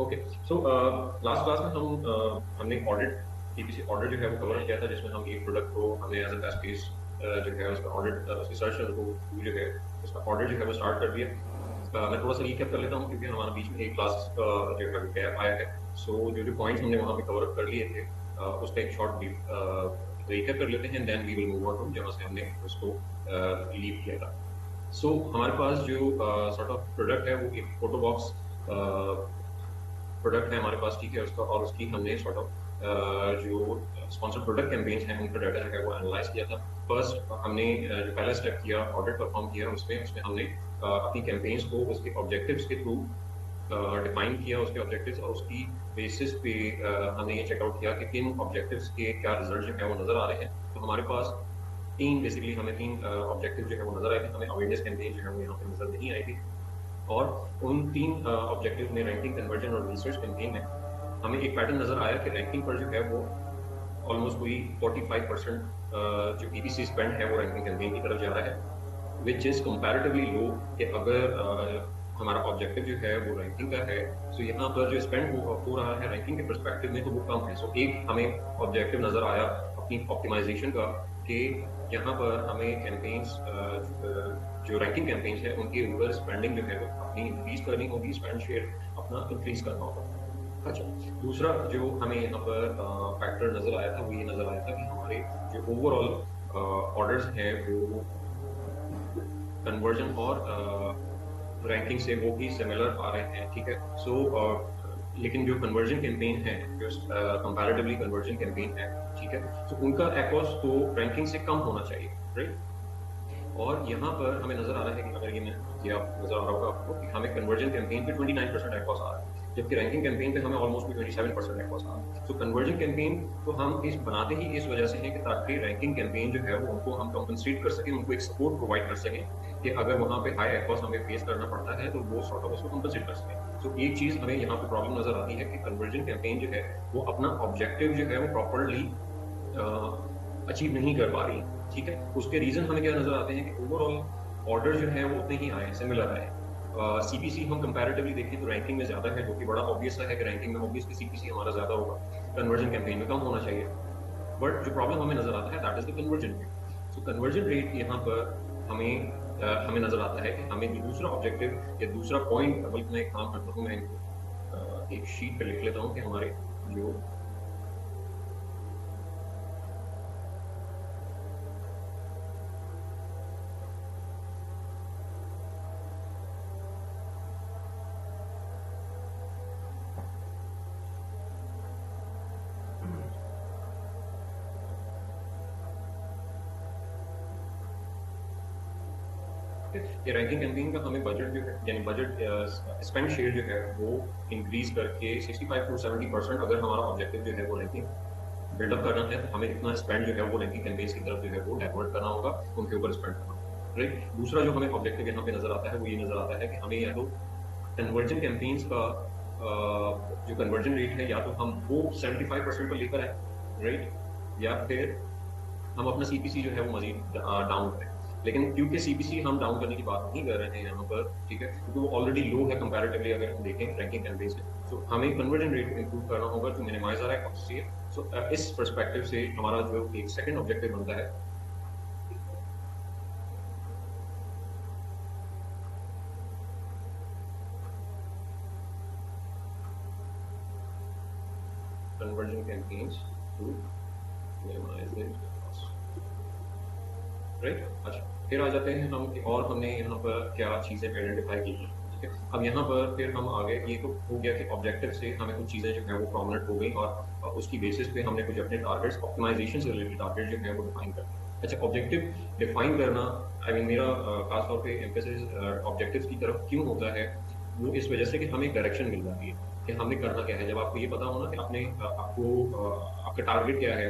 Okay. So last class में हमने audit PPC audit जो है वो कवर किया था, जिसमें हम एक प्रोडक्ट को हमने एज अ टेस्ट केस जो है उसका ऑडिट उसकी सर्च जो है उसका ऑडिट जो है वो स्टार्ट कर दिया। मैं थोड़ा सा रिकैप कर लेता हूँ क्योंकि हमारे बीच में एक क्लास जो है गैप आया है। सो जो जो पॉइंट्स हमने वहाँ पे कवर कर लिए थे उसका एक शॉर्ट रिकैप कर लेते हैं, then we will move on जहाँ से हमने उसको लीव किया था। सो हमारे पास जो सॉर्ट ऑफ प्रोडक्ट है वो एक फोटो बॉक्स प्रोडक्ट है हमारे पास, ठीक है उसका, और उसकी हमने सॉर्ट ऑफ जो स्पॉन्सर्ड प्रोडक्ट कैंपेन्स हैं उनका डाटा जो है वो एनालाइज किया था। फर्स्ट हमने जो पहला स्टेप किया ऑडिट परफॉर्म किया, उसमें उसमें हमने अपनी कैंपेन्स को उसके ऑब्जेक्टिव्स के थ्रू डिफाइन किया, उसके ऑब्जेक्टिव्स, और उसकी बेसिस पे हमने ये चेकआउट किया कि किन ऑब्जेक्टिव्स के क्या रिजल्ट जो है वो नजर आ रहे हैं। तो हमारे पास बेसिकली हमें तीन ऑब्जेक्टिव जो है वो नजर आए थे। हमें अवेयरनेस कैंपेन जो है वो यहाँ पे नजर नहीं आई थी, और उन तीन ऑब्जेक्टिव में रैंकिंग, कन्वर्जन और रिसर्च कैंपेन में हमें एक पैटर्न नजर आया कि रैंकिंग पर जो है वो ऑलमोस्ट कोई 45% जो पीपीसी स्पेंड है वो रैंकिंग कैंपेन की तरफ जा रहा है, विच इज कंपैरेटिवली लो। कि अगर हमारा ऑब्जेक्टिव जो है वो रैंकिंग का है, तो यहाँ पर जो स्पेंड हो रहा है रैंकिंग के परस्पेक्टिव में तो वो कम है। सो एक हमें ऑब्जेक्टिव नजर आया अपनी ऑप्टिमाइजेशन का कि यहाँ पर हमें कैंपेन्स जो रैंकिंग कैंपेन्स है उनके ऊपर स्पेंडिंग जो है वो अपनी इंक्रीज करनी होगी, स्पेंड शेयर अपना इंक्रीज करना होगा। अच्छा, दूसरा जो हमें यहाँ पर फैक्टर नजर आया था वो ये नजर आया था कि हमारे जो ओवरऑल ऑर्डर्स हैं वो कन्वर्जन और रैंकिंग से वो भी सिमिलर आ रहे हैं, ठीक है। सो लेकिन जो कन्वर्जन कैंपेन है, जो कंपैरेटिवली कन्वर्जन कैंपेन है, ठीक है, तो उनका एक्ॉस तो रैंकिंग से कम होना चाहिए, राइट। और यहाँ पर हमें नजर आ रहा है कि अगर ये आप नजर आ रहा होगा आपको कि हमें कन्वर्जन कैंपेन पे 29% एक्ॉस आ रहा है, जबकि रैंकिंग कैंपेन पे हमें ऑलमोस्ट 27% एक्ॉस आ रहा है। तो कन्वर्जन कैंपेन तो हम इस बनाते ही इस वजह से है कि ताकि रैंकिंग कैंपेन जो है वो उनको हम कंपनसेट कर सकें, उनको एक सपोर्ट प्रोवाइड कर सकें कि अगर वहाँ पे हाई एक्ॉस हमें फेस करना पड़ता है तो वो सॉर्ट ऑफ उसको कंपनसेट कर सकें। तो एक चीज हमें यहाँ पे प्रॉब्लम नजर आती है कि कन्वर्जन कैंपेन जो है वो अपना ऑब्जेक्टिव जो है वो प्रॉपरली अचीव नहीं कर पा रही, ठीक है। उसके रीजन हमें क्या नजर आते हैं कि ओवरऑल ऑर्डर जो है वो उतने ही आए, सिमिलर आए। सीपीसी हम कंपैरेटिवली देखें तो रैंकिंग में ज्यादा है, जो कि बड़ा ऑब्वियस है कि रैंकिंग में ऑब्वियसली सीपीसी हमारा ज्यादा होगा, कन्वर्जन कैंपेन में कम होना चाहिए। बट जो प्रॉब्लम हमें नजर आता है that is the conversion rate. So conversion rate यहाँ पर हमें नजर आता है कि हमें जो दूसरा ऑब्जेक्टिव या दूसरा पॉइंट, बल्कि मैं एक काम करता हूँ, मैं इनको एक शीट पे लिख लेता हूँ कि हमारे जो ये रैंकिंग कैंपेन का हमें बजट जो है, यानी बजट स्पेंड शेयर जो है वो इंक्रीज करके 65 to 70%, अगर हमारा ऑब्जेक्टिव जो है वो रैंकिंग बिल्डअप करना है तो हमें इतना स्पेंड जो है वो रैंकिंग कैंपेन्स की तरफ जो है वो डाइवर्ट करना होगा, उनके ऊपर स्पेंड करना होगा, राइट। दूसरा जो हमें ऑब्जेक्टिव यहाँ पे नजर आता है वो ये नजर आता है कि हमें या तो कन्वर्जन कैंपेन्स का जो कन्वर्जन रेट है या तो हम वो 75% पर लेकर आए, राइट, या फिर हम अपना सीपीसी जो है वो मजीद डाउन करें। लेकिन क्योंकि सीपीसी हम डाउन करने की बात नहीं कर रहे हैं यहाँ पर, ठीक है, क्योंकि वो ऑलरेडी लो है कंपैरेटिवली अगर हम देखें रैंकिंग कैंपेन से, तो हमें कन्वर्जन रेट इंप्रूव करना होगा टू मिनिमाइज आवर कॉस्ट से। सो इस पर्सपेक्टिव से हमारा जो एक सेकंड ऑब्जेक्टिव बनता है conversion campaigns to minimise the cost, right. अच्छा, फिर आ जाते हैं हम, और हमने यहाँ पर क्या चीजें आइडेंटिफाई की हैं, ठीक है। अब यहाँ पर फिर हम आगे, ये तो हो गया कि ऑब्जेक्टिव से हमें कुछ चीजें जो है वो प्रोमिनेंट हो गई, और उसकी बेसिस पे हमने कुछ अपने टारगेट्स, ऑप्टिमाइजेशन से रिलेटेड टारगेट जो है वो डिफाइन कर दिए। अच्छा, ऑब्जेक्टिव डिफाइन करना, आई मीन मेरा खासतौर पे एम्फेसिस ऑब्जेक्टिव्स की तरफ क्यों होता है, वो इस वजह से कि हमें डायरेक्शन मिल जाती है कि हमने करना क्या है। जब आपको ये पता हो ना कि आपका टारगेट क्या है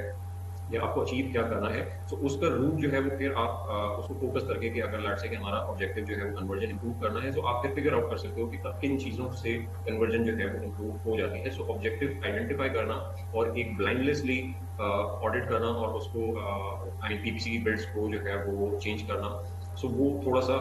या आपको अचीव क्या करना है, तो उसका रूट जो है वो फिर आप उसको फोकस करके कि अगर लेट्स से कि हमारा ऑब्जेक्टिव जो है वो कन्वर्जन इंप्रूव करना है, तो आप फिर फिगर आउट कर सकते हो कि किन चीजों से कन्वर्जन जो है वो इंप्रूव हो जाती है। सो ऑब्जेक्टिव आइडेंटिफाई करना और एक ब्लाइंडलेसली ऑडिट करना और उसको आई मीन पीपीसी की बिल्ड्स को जो है वो चेंज करना, सो वो थोड़ा सा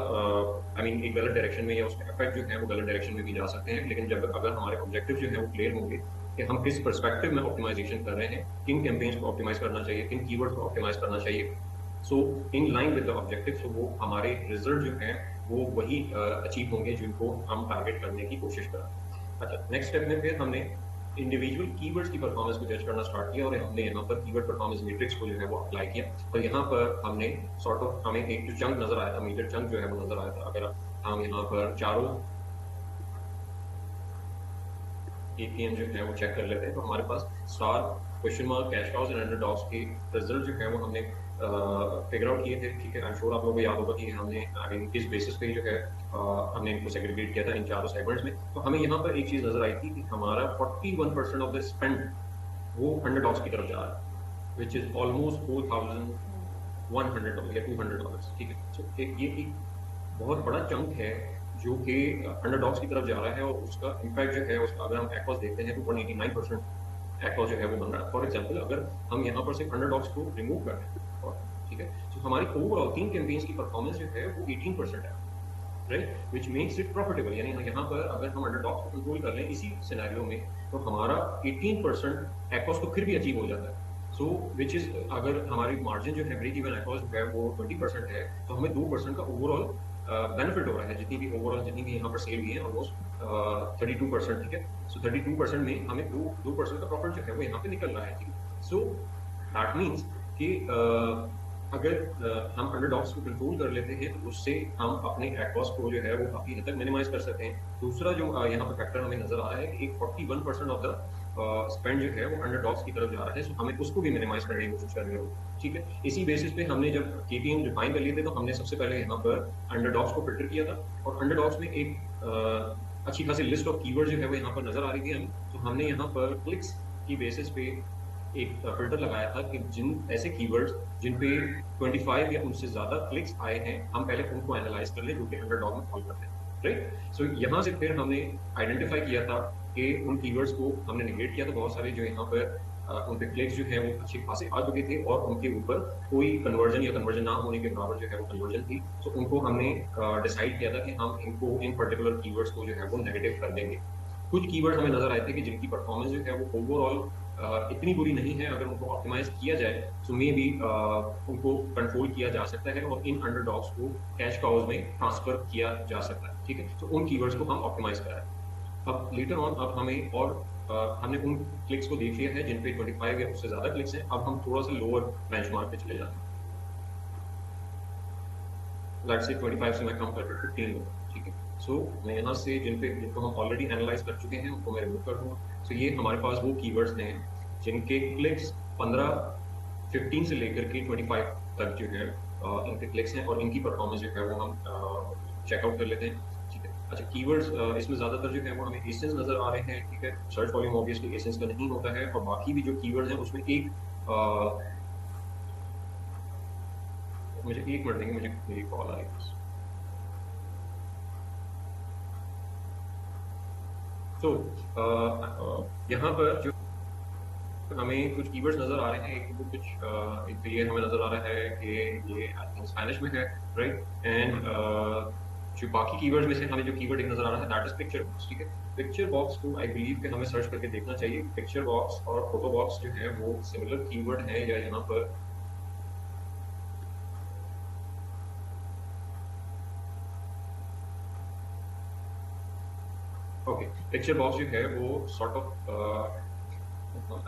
आई मीन एक गलत डायरेक्शन में या उसके इफेक्ट जो है वो गलत डायरेक्शन में भी जा सकते हैं। लेकिन जब अगर हमारे ऑब्जेक्टिव जो है वो क्लियर होंगे कि हम किस पर्सपेक्टिव में ऑप्टिमाइजेशन कर रहे हैं, किन कैंपेन्स को ऑप्टिमाइज करना चाहिए, किन कीवर्ड्स को ऑप्टिमाइज करना चाहिए, so in line with the objective, so वो हमारे रिजल्ट जो हैं वो वही अचीव होंगे जिनको हम टारगेट करने की कोशिश कर रहे हैं। अच्छा, नेक्स्ट स्टेप में फिर हमने इंडिविजुअल कीवर्ड्स की परफॉर्मेंस को जज करना स्टार्ट किया और हमने यहाँ पर कीवर्ड परफॉर्मेंस मैट्रिक्स को जो है वो अप्लाई किया। और यहाँ पर हमने सॉर्ट ऑफ हमें एक जो चंक नजर आया था, मेजर चंक जो है वो नजर आया था। अगर हम यहाँ पर चारों एपीएम जो है वो चेक कर लेते हैं तो हमारे पास star, question mark, cash cows and underdogs के रिजल्ट जो है वो हमने फिगर आउट किए थे। ठीक है, आई एम श्योर आप लोगों को याद होगा कि हमने आई मीन किस बेसिस पे जो है हमने इनको सेग्रीगेट किया था इन चारों सेगमेंट्स में। तो हमें यहाँ पर एक चीज नजर आई थी कि हमारा 41% ऑफ द स्पेंड वो अंडरडॉग्स की तरफ जा रहा है, विच इज ऑलमोस्ट $4,100 या $200। ठीक है, तो ये एक बहुत बड़ा चंक है जो कि अंडरडॉग्स की तरफ जा रहा है और उसका इम्पैक्ट जो है उसका अगर हम एक्वास देखते हैं तो 189% एक्वास जो है वो बन रहा है। फॉर एग्जांपल अगर हम यहाँ पर सिर्फ अंडरडॉग्स को रिमूव कर रहे हैं, ठीक है, तो हमारी ओवरऑल 3 कैंपेन्स की परफॉर्मेंस जो है वो 18% है, right, which makes it profitable. यानी यहाँ पर अगर हम अंडरडॉग्स को कंट्रोल कर लें इसी सिनेरियो में तो हमारा 18% एक्वास तो फिर भी अचीव हो जाता है। सो विच इज अगर हमारी मार्जिन जो है ब्रेक इवन एक्वास जो है वो 20% है तो हमें 2% का ओवरऑल बेनिफिट हो रहा है। जितनी भी ओवरऑल जितनी भी यहाँ पर सेल हुई है ऑलमोस्ट 32%। ठीक है, सो 32% में हमें 2% का प्रॉफिट जो है वो यहाँ पे निकल रहा है। ठीक है, सो दैट मीन्स कि अगर हम अंडरडॉग्स को कंट्रोल कर लेते हैं तो उससे हम अपने एक्वास को जो है वो काफी हद तक मिनिमाइज कर सकते हैं। दूसरा जो यहाँ पर फैक्टर हमें नजर आ रहा है कि एक 41% ऑफ द स्पेंड जो है वो अंडरडॉग्स की तरफ जा रहा है, सो हमें उसको भी मिनिमाइज करने की कोशिश कर रहे हो। ठीक है, इसी बेसिस पे हमने जब केपीएम डिफाइन कर लिए थे तो हमने सबसे पहले यहाँ पर अंडरडॉग्स को फिल्टर किया था और अंडरडॉग्स में एक अच्छी खासी लिस्ट ऑफ कीवर्ड जो है वो यहाँ पर नजर आ रही थी हमें। तो हमने यहाँ पर क्लिक्स की बेसिस पे एक फिल्टर लगाया था कि जिन ऐसे कीवर्ड्स जिन पे 25 या उनसे ज्यादा क्लिक्स आए हैं हम पहले उनको एनालाइज कर लें जो कि अंडरडॉग में फॉल करते हैं, राइट। सो यहाँ से फिर हमने आइडेंटिफाई किया था कि उन कीवर्ड्स को हमने निगेट किया तो बहुत सारे जो यहाँ पर उन पे क्लिक्स जो है वो अच्छे खासे आ चुके थे और उनके ऊपर कोई कन्वर्जन या कन्वर्जन ना होने के बराबर जो है वो कन्वर्जन थी। तो उनको हमने डिसाइड किया था कि हम इनको इन पर्टिकुलर कीवर्ड्स को जो है वो नेगेटिव कर देंगे। कुछ कीवर्ड्स हमें नजर आए थे कि जिनकी परफॉर्मेंस जो है वो ओवरऑल इतनी बुरी नहीं है, अगर उनको ऑप्टिमाइज किया जाए तो मे भी उनको कंट्रोल किया जा सकता है और इन अंडरडॉग्स को कैश काउज में ट्रांसफर किया जा सकता है। ठीक है, तो उन कीवर्ड्स को हम ऑप्टिमाइज कराएं। अब लेटर ऑन अब हमें और हमने उन क्लिक्स को देख लिया है जिन पे 25 या उससे ज्यादा क्लिक्स हैं। अब हम थोड़ा सा लोअर बेंचमार्क पे चले जाते हैं, लेट्स से 25 से मैं कम कर 15 लो। ठीक है, सो मैं यहाँ से जिनको हम ऑलरेडी एनालाइज कर चुके हैं उनको मैं रिमूव कर दूंगा। सो ये हमारे पास वो कीवर्ड्स हैं जिनके क्लिक्स 15 से लेकर के 25 तक जो है इनके क्लिक्स हैं और इनकी परफॉर्मेंस जो है वो हम चेकआउट कर लेते हैं। ठीक है, अच्छा, कीवर्ड्स इसमें ज्यादातर जो है वो हमें एसेंस नजर आ रहे हैं। ठीक है, सर्च वॉल्यूम ऑब्वियसली एसेंस का नहीं होता है और बाकी भी जो कीवर्ड्स हैं उसमें एक मुझे 1 मिनट देंगे, मुझे मेरी कॉल आ रही है। तो यहाँ पर जो हमें कुछ कीवर्ड्स नजर आ रहे हैं, एक तो ये हमें नजर आ रहा है कि ये स्पेनिश में है, राइट, एंड जो बाकी कीवर्ड्स में से हमें जो कीवर्ड एक नजर आ रहा है दैट इज पिक्चर बॉक्स। ठीक है, पिक्चर बॉक्स को आई बिलीव कि हमें सर्च करके देखना चाहिए। पिक्चर बॉक्स और फोटो बॉक्स जो है वो सिमिलर कीवर्ड है या यहाँ पर ओके, पिक्चर बॉक्स जो है वो सॉर्ट ऑफ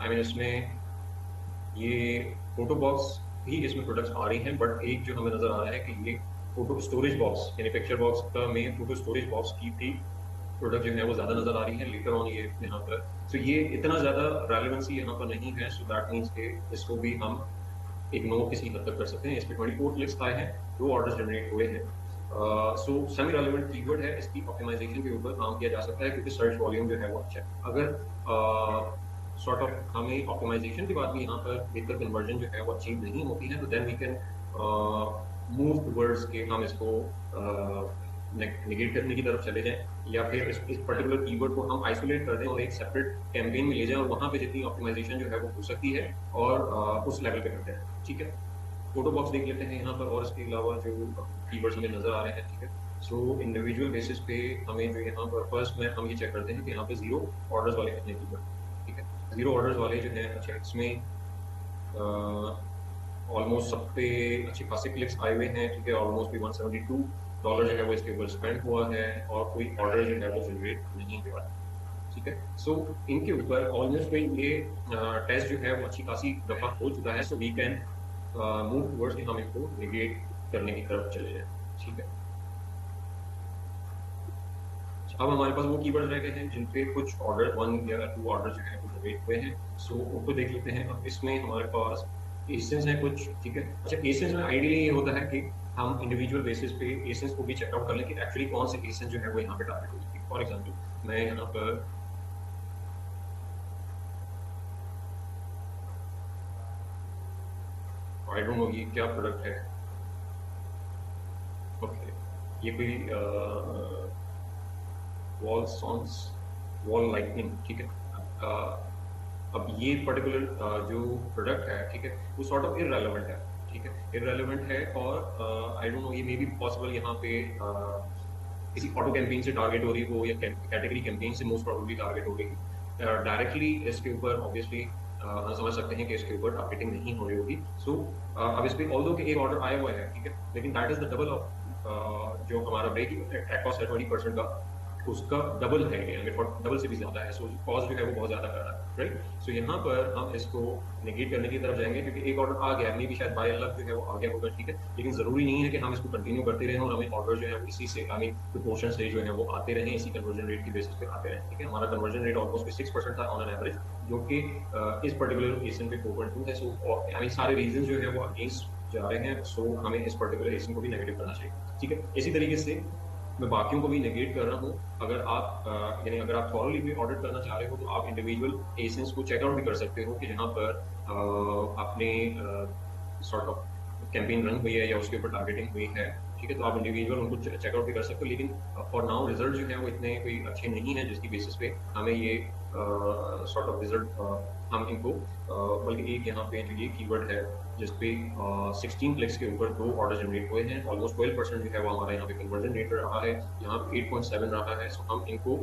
आई मीन इसमें ये फोटो बॉक्स भी इसमें प्रोडक्ट्स आ रही हैं, बट एक जो हमें नजर आ रहा है कि ये फोटो स्टोरेज बॉक्स यानी पिक्चर बॉक्स का में फोटो स्टोरेज बॉक्स की थी प्रोडक्ट जो है वो ज्यादा नजर आ रही है लेटर ऑन ये यहाँ पर। तो ये इतना ज्यादा रेलेवेंसी यहाँ पर नहीं है, सो दैट मीन्स के इसको भी हम इग्नोर किसी हद तक कर सकते हैं। इस पर 24 क्लिक्स आए हैं, 2 ऑर्डर्स जनरेट हुए हैं। सो सेमी रेलेवेंट कीवर्ड है, इसकी ऑप्टिमाइजेशन के ऊपर काम किया जा सकता है क्योंकि सर्च वॉल्यूम जो है वो अच्छा है। अगर सॉर्ट ऑफ हमें ऑप्टिमाइजेशन के बाद भी यहाँ पर बेहतर कन्वर्जन जो है वो अचीव नहीं होती है तो then we can move towards के हम इसको नेगेट करने की तरफ चले जाएं या फिर इस पर्टिकुलर कीवर्ड को हम आइसोलेट कर दें और एक सेपरेट कैंपेन में ले जाएं और वहाँ पे जितनी ऑप्टिमाइजेशन जो है वो हो सकती है और उस लेवल पे करते हैं। ठीक है, फोटो बॉक्स देख लेते हैं यहाँ पर, और इसके अलावा जो कीवर्ड्स हमें नजर आ रहे हैं, ठीक है। सो इंडिविजुअल बेसिस पे हमें जो यहाँ पर फर्स्ट में हम ये चेक करते हैं कि यहाँ पे 0 ऑर्डर्स वाले कितने कीवर्ड, ठीक है। 0 ऑर्डर्स वाले जो है, अच्छा इसमें ऑलमोस्ट सब पे अच्छे खासे क्लिक्स आए हुए हैं, ठीक है। ऑलमोस्ट भी $172 जो है वो इसके ऊपर स्पेंड हुआ है, और कोई ऑर्डर जो है वो जनरेट नहीं हुआ है, ठीक है। सो इनके ऊपर ऑलमोस्ट पे ये टेस्ट जो है वो अच्छी खासी दफा हो चुका है। So we can move towards कि हम इनको नेगेट करने की तरफ चले जाएं, ठीक है। अब हमारे पास वो कीवर्ड रह गए हैं जिन पे कुछ ऑर्डर 1 या 2 ऑर्डर जो है वो जनरेट हुए हैं। सो उनको देख लेते हैं। अब इसमें हमारे पास एसेंस है कुछ, ठीक है। अच्छा, एसेंस में आइडियली ये होता है कि हम इंडिविजुअल बेसिस पे एसेंस को भी चेकआउट कर लें कि एक्चुअली कौन से एसेंस जो है वो यहाँ पे टारगेट होगी। फॉर एग्जाम्पल मैं यहाँ पर आई डोंट नो ये क्या प्रोडक्ट है, ओके, ये कोई वॉल सॉन्स, वॉल लाइटनिंग, ठीक है। अब ये पर्टिकुलर जो प्रोडक्ट है, ठीक है, वो सॉर्ट ऑफ इररेलेवेंट है, ठीक है, इररेलेवेंट है। और आई डोंट नो ये मे बी पॉसिबल यहाँ पे किसी ऑटो कैंपेन से टारगेट हो रही हो या कैटेगरी कैंपेन से मोस्ट प्रोबेबली टारगेट हो रही। डायरेक्टली इसके ऊपर ऑब्वियसली हम समझ सकते हैं कि इसके ऊपर टारगेटिंग नहीं हो रही होगी। सो अब इस पे ऑल्दो कि एक ऑर्डर आया हुआ है, ठीक है, लेकिन that is the double of जो हमारा ब्रेक कॉस्ट है 20% का, उसका डबल है, डबल से भी ज्यादा है। सो कॉस्ट जो है वो बहुत ज्यादा कर रहा है, राइट। सो यहाँ पर हम इसको नेगेट करने की तरफ जाएंगे, क्योंकि एक ऑर्डर आ गया, मे भी शायद बाय लक जो है वो आ गया होगा, ठीक है, लेकिन जरूरी नहीं है कि हम इसको कंटिन्यू करते रहें और हमें ऑर्डर जो है इसी से प्रोपोर्शन से जो है वो आते रहे, इसी कन्वर्जन रेट की बेसिस पे आते रहे, ठीक है। हमारा कन्वर्जन रेट ऑलमोस्ट 6% था ऑन एन एवरेज, जो कि इस पर्टिकुलर लोकेशन पे 4.2 है। सो सारे रीजन जो है वो अगेंस्ट जा रहे हैं। सो हमें इस पर्टिकुलर एसन को भी नेगेटिव करना चाहिए, ठीक है। इसी तरीके से मैं बाकियों को भी नेगेट कर रहा हूँ। अगर आप यानी अगर आप थॉरली भी ऑडिट करना चाह रहे हो तो आप इंडिविजुअल एसेंस को चेकआउट भी कर सकते हो कि जहाँ पर आपने सॉर्ट ऑफ कैंपेन रन हुई है या उसके ऊपर टारगेटिंग हुई है, ठीक है, तो आप इंडिविजुअल उनको चेकआउट भी कर सकते हो। लेकिन फॉर नाउ रिजल्ट जो है वो इतने कोई अच्छे नहीं है जिसकी बेसिस पे हमें ये सॉर्ट ऑफ रिजल्ट हम इनको बल्कि एक यहाँ पे जो ये कीवर्ड है जिसपे 16 क्लिक्स के ऊपर 2 ऑर्डर जनरेट हुए हैं, ऑलमोस्ट 12% जो है वो हमारा यहाँ पे कन्वर्जन रेट रहा है, यहाँ पे 8.7 रहा है। सो हम इनको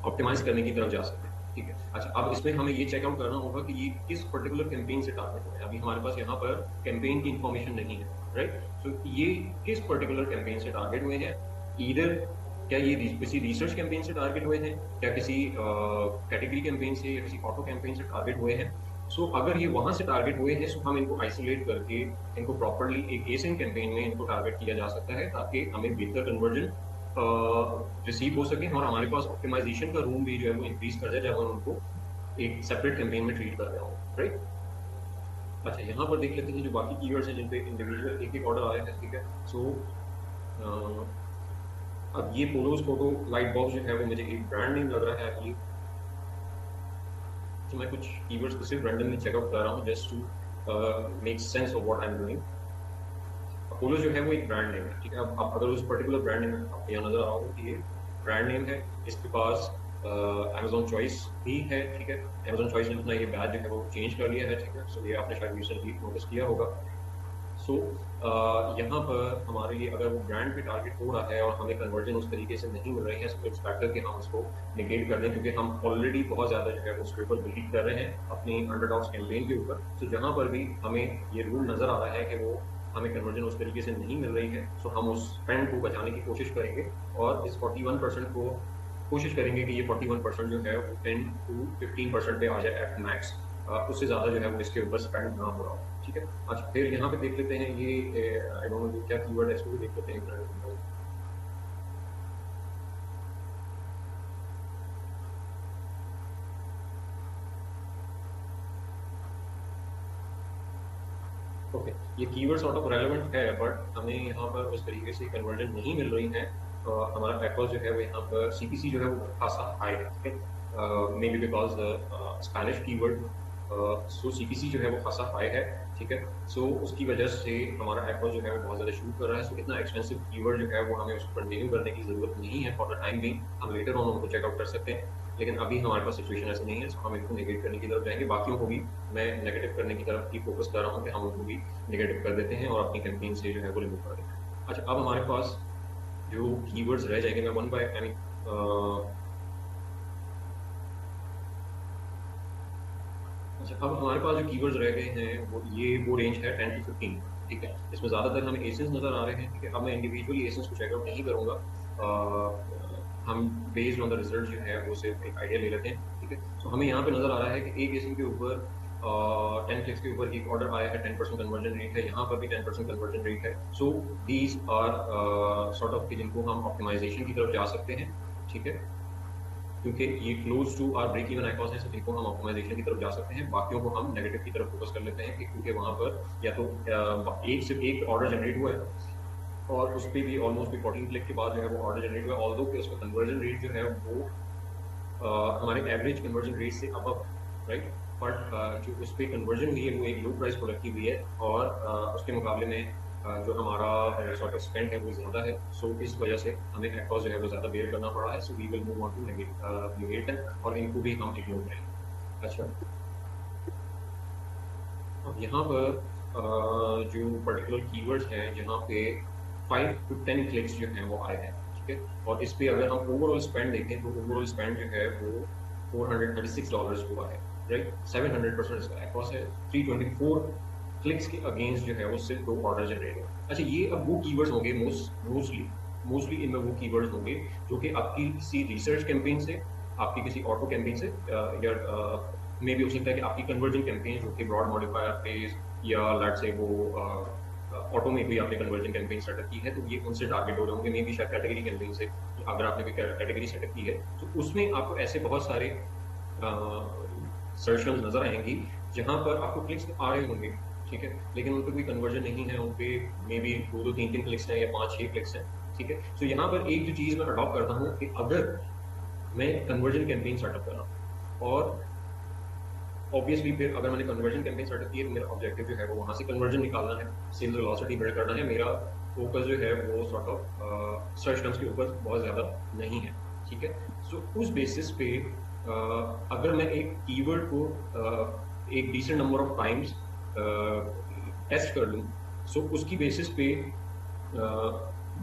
ऑप्टिमाइज करने की तरफ जा सकते हैं, ठीक है। अच्छा, अब इसमें हमें ये चेकआउट करना होगा कि ये किस पर्टिकुलर कैंपेन से टारगेट हुआ है। अभी हमारे पास यहाँ पर कैंपेन की इंफॉर्मेशन नहीं है, राइट। सो ये किस पर्टिकुलर कैंपेन से टारगेट हुए हैं, इधर क्या ये किसी रिसर्च कैंपेन से टारगेट हुए हैं, क्या किसी कैटेगरी कैंपेन से या किसी ऑटो कैंपेन से टारगेट हुए हैं। सो अगर ये वहां से टारगेट हुए हैं, सो हम इनको आइसोलेट करके इनको प्रॉपर्ली एक एसिन कैंपेन में इनको टारगेट किया जा सकता है, ताकि हमें बेहतर कन्वर्जन रिसीव हो सके और हमारे पास ऑप्टिमाइजेशन का रूम भी जो है वो इंक्रीज कर जाए जब हम उनको एक सेपरेट कैंपेन में ट्रीट कर रहे हो, राइट। अच्छा, यहाँ पर देख लेते हैं जो बाकी कीवर्ड्स हैं जिन पे इंडिविजुअल एक एक ऑर्डर आया है, ठीक है। सो अब ये पोलोज फोटो लाइट बॉक्स जो है वो मुझे एक ब्रांड नेम लग रहा है एक्चुअली। तो मैं कुछ कीवर्ड्स को सिर्फ रैंडमली चेकआउट कर रहा हूँ just to make sense of what I am doing. Apollo जो है वो एक ब्रांड नेम है, ठीक है। अब अगर उस पर्टिकुलर ब्रांड नेम आपको यहाँ नजर आ रहा हो कि ये ब्रांड नेम है, इसके पास अमेजोन चॉइस भी है, ठीक है। अमेजोन चॉइस ने अपना ये बैज जो है वो चेंज कर लिया है, ठीक है। सो ये आपने शायद रिसेंटली नोटिस किया होगा। सो यहाँ पर हमारे लिए अगर वो ब्रांड पे टारगेट हो रहा है और हमें कन्वर्जन उस तरीके से नहीं मिल रही है, तो एक्सपेक्ट करके हम उसको निगेट कर दें, क्योंकि हम ऑलरेडी बहुत ज़्यादा जो है उसके ऊपर बिलीव कर रहे हैं अपनी अंडरडॉग्स कैंपेन के ऊपर। तो जहाँ पर भी हमें ये रूल नज़र आ रहा है कि वो हमें कन्वर्जन उस तरीके से नहीं मिल रही है, सो हम उस ट्रेंड को बचाने की कोशिश करेंगे और इस 41% को कोशिश करेंगे कि ये 41% जो है वो 10 to 15% पे आ जाए एट मैक्स, उससे ज़्यादा जो है वो इसके ऊपर स्पेंड ना हो रहा हो, ठीक है। अच्छा, फिर यहाँ पे देख लेते हैं ये आई डोंट नो क्या कीवर्ड है, इसको भी देख लेते हैं। ओके, ये कीवर्ड सॉर्ट ऑफ रेलेवेंट है, बट हमें यहाँ पर उस तरीके से कन्वर्जन नहीं मिल रही है। हमारा पैकॉज जो है वो यहाँ पर सीपीसी जो है वो खासा हाई है, ठीक है। May be because Spanish keyword, so CPC जो है वो खासा हाई है। ठीक है। सो उसकी वजह से हमारा एडवर्ड जो है वो बहुत ज़्यादा शूट कर रहा है। सो इतना एक्सपेंसिव कीवर्ड जो है वो हमें उसको कंटिन्यू करने की ज़रूरत नहीं है फॉर द टाइम भी। हम लेटर ऑन उनको चेकआउट कर सकते हैं, लेकिन अभी हमारे पास सिचुएशन ऐसी नहीं है। सो हम इनको नेगेट करने की तरफ जाएंगे। बाकियों को भी मैं नेगेटिव करने की तरफ ही फोकस कर रहा हूँ कि हम उनको भी नेगेटिव कर देते हैं और अपनी कैंपेन से जो है वो रिमूव कर देते हैं। अच्छा, अब हमारे पास जो कीवर्ड्स रह जाएंगे, मैं वन बाय आई मीन अच्छा, अब हमारे पास जो कीवर्ड्स रह गए हैं वो रेंज है 10 to 15। ठीक है, इसमें ज़्यादातर हमें एसेंस नज़र आ रहे हैं। ठीक है, अब मैं इंडिविजुअली एसेंस को चेकआउट नहीं करूँगा। हम बेस्ड ऑन द रिजल्ट जो है वो सिर्फ एक आइडिया ले लेते हैं। ठीक है, तो हमें यहाँ पे नज़र आ रहा है कि एक एसेंस के ऊपर 10 क्लिक्स के ऊपर एक ऑर्डर आया है, 10% कन्वर्जन रेट है। यहाँ पर भी 10% कन्वर्जन रेट है। So these are sort of जिनको हम ऑप्टिमाइजेशन की तरफ जा सकते हैं। ठीक है, क्योंकि ये close to our break even icons है, तो इनको हम ऑप्टिमाइजेशन की तरफ जा सकते हैं। बाकियों को हम नेगेटिव की तरफ फोकस कर लेते हैं, क्योंकि वहाँ पर या तो सिर्फ एक ऑर्डर जनरेट हुआ है और उस पर भी ऑलमोस्ट भी 14 क्लिक के बाद जो है वो ऑर्डर जनरेट हुआ है। ऑल्दो कि उसका कन्वर्जन रेट जो है वो हमारे एवरेज कन्वर्जन रेट से अबव, राइट, बट जो उस पर कन्वर्जन हुई है वो एक लो प्राइस प्रोडक्ट की हुई है और उसके मुकाबले में जो हमारा सॉर्ट ऑफ स्पेंड है वो ज़्यादा है। सो इस वजह से हमें एड कॉस्ट जो है वो ज़्यादा बेयर करना पड़ा है। So we will move on to negative और इनको भी हम इग्नोर करें। अच्छा, अब यहाँ पर जो पर्टिकुलर कीवर्ड्स हैं जहाँ पे 5 to 10 क्लिक्स जो हैं वो आए हैं। ठीक है, और इस पे अगर हम ओवरऑल स्पेंड देखें तो ओवरऑल स्पेंड जो है वो $436 हुआ है, राइट। 700% इसका एक्रॉस है। 324 क्लिक्स के अगेंस्ट जो है वो सिर्फ 2 ऑर्डर जनरेट हुआ। अच्छा, ये अब वो कीवर्ड्स होंगे मोस्टली इनमें वो कीवर्ड्स होंगे जो कि आपकी किसी रिसर्च कैंपेन से, आपकी किसी ऑटो कैंपेन से या मे भी हो सकता है कि आपकी कन्वर्जन कैंपेन जो कि ब्रॉड मॉडिफायर फेज या लेट्स से वो ऑटो में भी आपने कन्वर्जन कैंपेन सेटअप की है, तो ये उनसे टारगेट हो रहे होंगे। मे भी शायद कैटेगरी कैंपेन से अगर आपने कोई कैटेगरी सेटअप की है तो उसमें आपको ऐसे बहुत सारे सर्च टर्म्स नजर आएंगी जहां पर आपको क्लिक्स आ रहे होंगे। ठीक है, लेकिन उन पर कोई कन्वर्जन नहीं है, उन पर मे बी 2-3 क्लिक्स हैं या 5-6 क्लिक्स हैं। ठीक है, तो यहाँ पर एक जो चीज़ मैं अडॉप्ट करता हूँ कि अगर मैं कन्वर्जन कैंपेन सेटअप कर रहा हूँ और ऑब्वियसली फिर अगर मैंने कन्वर्जन कैंपेन सेटअप की है तो मेरा ऑब्जेक्टिव जो है वो वहाँ से कन्वर्जन निकालना है, सेल्स वेलोसिटी बिल्ड करना है। मेरा फोकस जो है वो सॉर्ट ऑफ सर्च टर्म्स के ऊपर बहुत ज़्यादा नहीं है। ठीक है, सो उस बेसिस पे अगर मैं एक कीवर्ड को एक decent number of times test कर लूँ, सो उसकी बेसिस पे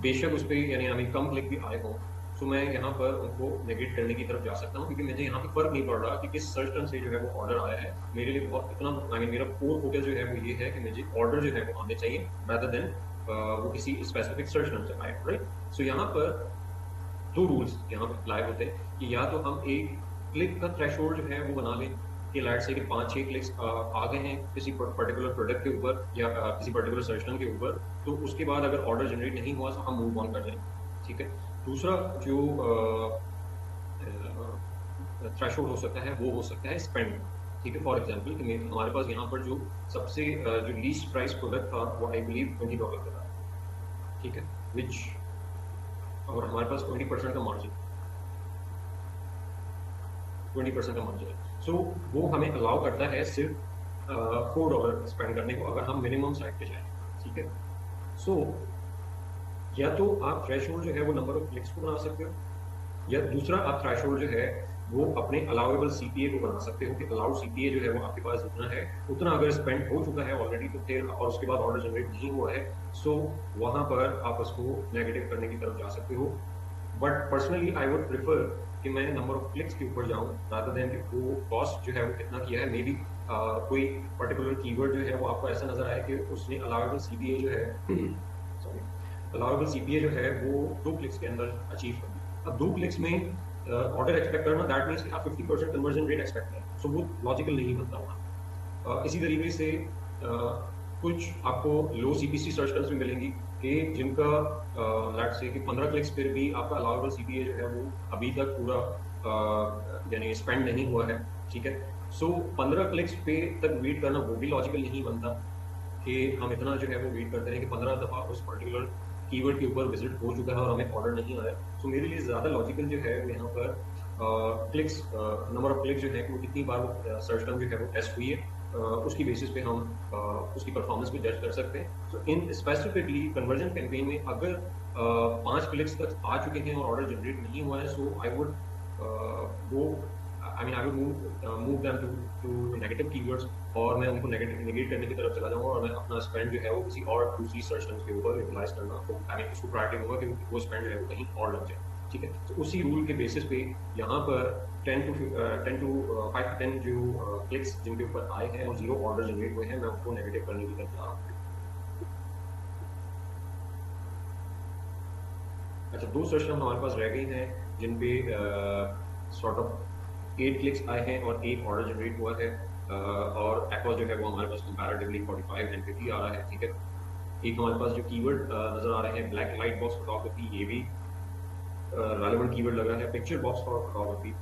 बेशक उस पर यानी हमें कम क्लिक भी आए हों, तो मैं यहाँ पर उनको नेगेट करने की तरफ जा सकता हूँ, क्योंकि मुझे यहाँ पे फर्क नहीं पड़ रहा कि किस सर्च टर्म से जो है वो ऑर्डर आया है। मेरे लिए बहुत इतना आई मीन मेरा कोर फोकस जो है वो ये है कि मुझे ऑर्डर जो है वो आने चाहिए रादर देन वो किसी स्पेसिफिक सर्च टर्म से आए, राइट। सो यहाँ पर 2 रूल्स यहाँ पर अप्लाई होते हैं कि या तो हम एक क्लिक का थ्रेशोल्ड जो है वो बना लें कि लाइट से कि 5-6 क्लिक्स आ गए हैं किसी पर्टिकुलर प्रोडक्ट के ऊपर या किसी पर्टिकुलर सर्च टर्म के ऊपर, तो उसके बाद अगर ऑर्डर जनरेट नहीं हुआ तो हम मूव ऑन कर जाएं। ठीक है, दूसरा जो थ्रेशोल्ड हो सकता है वो हो सकता है स्पेंड। ठीक है, फॉर एग्जांपल कि हमारे पास यहाँ पर जो सबसे जो लीस्ट प्राइस प्रोडक्ट था वो आई बिलीव $20 का था। ठीक है, विच और हमारे पास 20% का मार्जिन 20% का मार्जिन है। सो वो हमें अलाउ करता है सिर्फ $4 स्पेंड करने को अगर हम मिनिमम साइड पे जाएं। ठीक है, सो या तो आप थ्रेशोल्ड जो है वो नंबर ऑफ क्लिक्स को बना सकते हो, या दूसरा आप थ्रेशोल्ड जो है वो अपने अलाउेबल सीपीए को बना सकते हो कि अलाउड सीपीए जो है वो आपके पास जितना है उतना अगर स्पेंड हो चुका है ऑलरेडी तो फिर और उसके बाद ऑर्डर जनरेट नहीं हुआ है, सो वहां पर आप उसको नेगेटिव करने की तरफ जा सकते हो। But personally I would prefer कि मैं नंबर ऑफ क्लिक्स के ऊपर जाऊं रादर देन कि वो कॉस्ट जो है वो कितना किया है। मे बी कोई पर्टिकुलर कीवर्ड जो है वो आपको ऐसा नजर आए कि उसने अलाउेबल सीपीए जो है सॉरी अलाउेबल सीपीए जो है वो 2 क्लिक्स के अंदर अचीव कर दी। अब 2 क्लिक्स में ऑर्डर एक्सपेक्ट करना दैट मीन्स कि आप 50% कन्वर्जन रेट एक्सपेक्ट करें, सो वो लॉजिकल नहीं बनता वहाँ। इसी तरीके से कुछ आपको लो सीपीसी सर्च टर्म्स भी मिलेंगी कि जिनका लेट्स से कि 15 क्लिक्स फिर भी आपका अलाउेबल सीपीए जो है वो अभी तक पूरा यानी स्पेंड नहीं हुआ है। ठीक है, सो 15 क्लिक्स पे तक वेट करना वो भी लॉजिकल नहीं बनता कि हम इतना जो है वो वेट करते हैं कि 15 दफ़ा उस पर्टिकुलर कीवर्ड के ऊपर विजिट हो चुका है और हमें ऑर्डर नहीं आया। सो मेरे लिए ज़्यादा लॉजिकल जो है यहाँ पर क्लिक्स नंबर ऑफ क्लिक्स जो है कि वो कितनी बार सर्च टर्म जो है वो टेस्ट हुई है उसकी बेसिस पे हम उसकी परफॉर्मेंस भी जज कर सकते हैं। सो इन स्पेसिफिकली कन्वर्जन कैंपेन में अगर 5 क्लिक्स तक आ चुके हैं और ऑर्डर जनरेट नहीं हुआ है, so I would go I mean I would move them to negative keywords, और मैं उनको नेगेट करने की तरफ चला जाऊंगा, और मैं अपना स्पेंड जो है वो किसी और दूसरी सर्च टर्म्स के ऊपर यूटिलाइज करना, तो आई मीन उसको प्रायोरिटी होगा कि वो स्पेंड जो है वो कहीं और लग जाए। ठीक है, तो उसी रूल के बेसिस पे यहाँ पर 10 to 5 to 10 जो क्लिक्स जिनके ऊपर आए हैं और 0 ऑर्डर जनरेट हुए हैं, मैं उनको नेगेटिव करने की तरफ जा रहा हूँ। अच्छा, 2 सर्च टर्म हमारे पास रह गई हैं जिन पे सॉर्ट ऑफ 8 क्लिक्स आए हैं और 1 ऑर्डर जनरेट हुआ है, और एक्वास जो है वो हमारे पास कंपैरेटिवली 45 एंड 50 आ रहा है। ठीक है, एक हमारे पास जो कीवर्ड नजर आ रहे हैं ब्लैक लाइट बॉक्स फोटोग्राफी, ये भी रेलेवेंट कीवर्ड लग रहा है। पिक्चर बॉक्स फॉर फोटोग्राफी,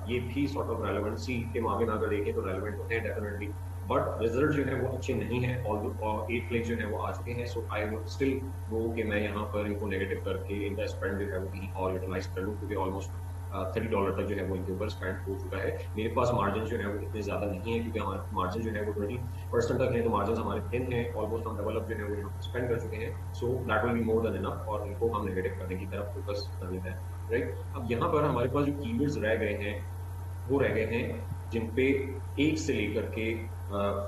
ये भी सॉर्ट ऑफ रेलेवेंसी के मामले में अगर देखें तो रेलेवेंट होते हैं डेफिनेटली, बट रिजल्ट जो है वो अच्छे नहीं है। और 8 क्लिक जो है वो आ चुके हैं, सो आई वुड स्टिल वो कि मैं यहाँ पर इनको नेगेटिव करके इनका स्पेंड जो है वो कहीं और यूटिलाइज कर लूँ, क्योंकि ऑलमोस्ट $30 तक जो है वो इनके ऊपर स्पेंड हो चुका है। मेरे पास मार्जिन जो है वो इतने ज़्यादा नहीं है, क्योंकि हमारे मार्जिन जो है वो 20% तक है, तो मार्जिन हमारे 10 हैं, ऑलमोस्ट हम डेवलप जो है वो यहाँ स्पेंड कर चुके हैं। So that will be more than enough, और इनको हम नेगेटिव करने की तरफ फोकस कर लेते हैं। राइट, अब यहाँ पर हमारे पास जो कीवर्ड्स रह गए हैं वो रह गए हैं जिन पे 1 से लेकर के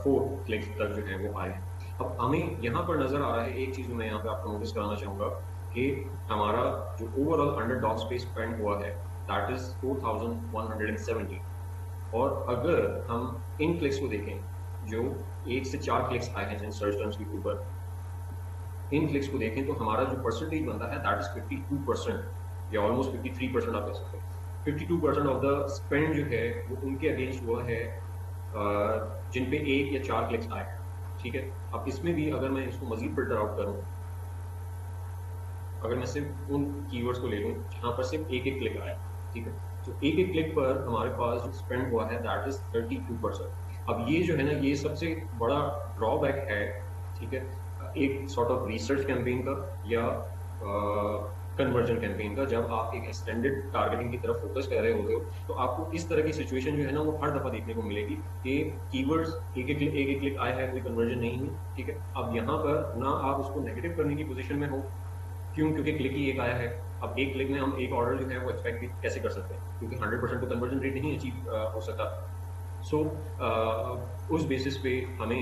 4 क्लिक्स तक जो है वो आए हैं। अब हमें यहाँ पर नजर आ रहा है एक चीज मैं यहाँ पे आपको नोटिस कराना चाहूंगा कि हमारा जो ओवरऑल अंडरडॉग स्पेस स्पेंड हुआ है दैट इज 4170, और अगर हम इन क्लिक्स को देखें जो 1 से 4 क्लिक्स आए हैं जिन सर्च टर्म्स के ऊपर, इन क्लिक्स को देखें तो हमारा जो परसेंटेज बनता है दैट इज 52%, या ऑलमोस्ट 53% आप कह सकते हैं। 52% ऑफ द स्पेंड जो है वो उनके अगेंस्ट हुआ है जिन पे 1 या 4 क्लिक्स आए। ठीक है, अब इसमें भी अगर मैं इसको मजीद फिल्टर आउट करूं, अगर मैं सिर्फ उन कीवर्ड्स को ले लूं जहां पर सिर्फ 1 क्लिक आया, ठीक है, तो 1 क्लिक पर हमारे पास जो स्पेंड हुआ है दैट इज 32%। अब ये जो है ना, ये सबसे बड़ा ड्रॉबैक है। ठीक है, एक सॉर्ट ऑफ रिसर्च कैंपेन का या कन्वर्जन कैंपेन का, जब आप एक एक्सटेंडेड टारगेटिंग की तरफ फोकस कर रहे होते हो, तो आपको इस तरह की सिचुएशन जो है ना वो हर दफा देखने को मिलेगी कि कीवर्ड्स एक एक क्लिक आया है, कोई कन्वर्जन नहीं हुई। ठीक है, अब यहाँ पर ना आप उसको नेगेटिव करने की पोजीशन में हो, क्यों? क्योंकि क्लिक ही एक आया है। अब 1 क्लिक में हम 1 ऑर्डर जो है वो एक्सपेक्ट कैसे कर सकते हैं, क्योंकि 100% तो कन्वर्जन रेट नहीं अचीव हो सकता। सो उस बेसिस पे हम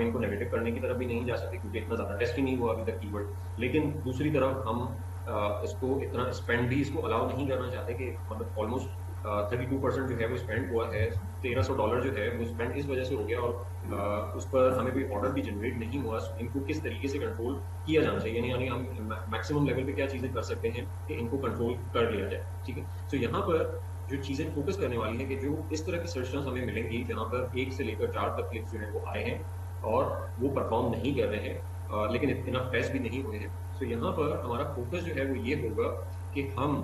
इनको नेगेटिव करने की तरफ भी नहीं जा सकते, क्योंकि इतना ज़्यादा टेस्ट ही नहीं हुआ अभी तक कीवर्ड। लेकिन दूसरी तरफ हम इसको इतना स्पेंड भी इसको अलाउ नहीं करना चाहते कि मतलब ऑलमोस्ट 32% जो है वो स्पेंड हुआ है। $1300 जो है वो स्पेंड इस वजह से हो गया, और उस पर हमें कोई ऑर्डर भी जनरेट नहीं हुआ। इनको किस तरीके से कंट्रोल किया जाना चाहिए, यानी हम मैक्सिमम लेवल पे क्या चीज़ें कर सकते हैं कि इनको कंट्रोल कर लिया जाए। ठीक है, तो यहाँ पर जो चीज़ें फोकस करने वाली है कि जो इस तरह की सर्च टर्म्स हमें मिलेंगी जहाँ पर 1 से लेकर 4 तक क्लिक्स जो है वो आए हैं और वो परफॉर्म नहीं कर रहे हैं, लेकिन इतना टेस्ट भी नहीं हुए हैं। तो यहाँ पर हमारा फोकस जो है वो ये होगा कि हम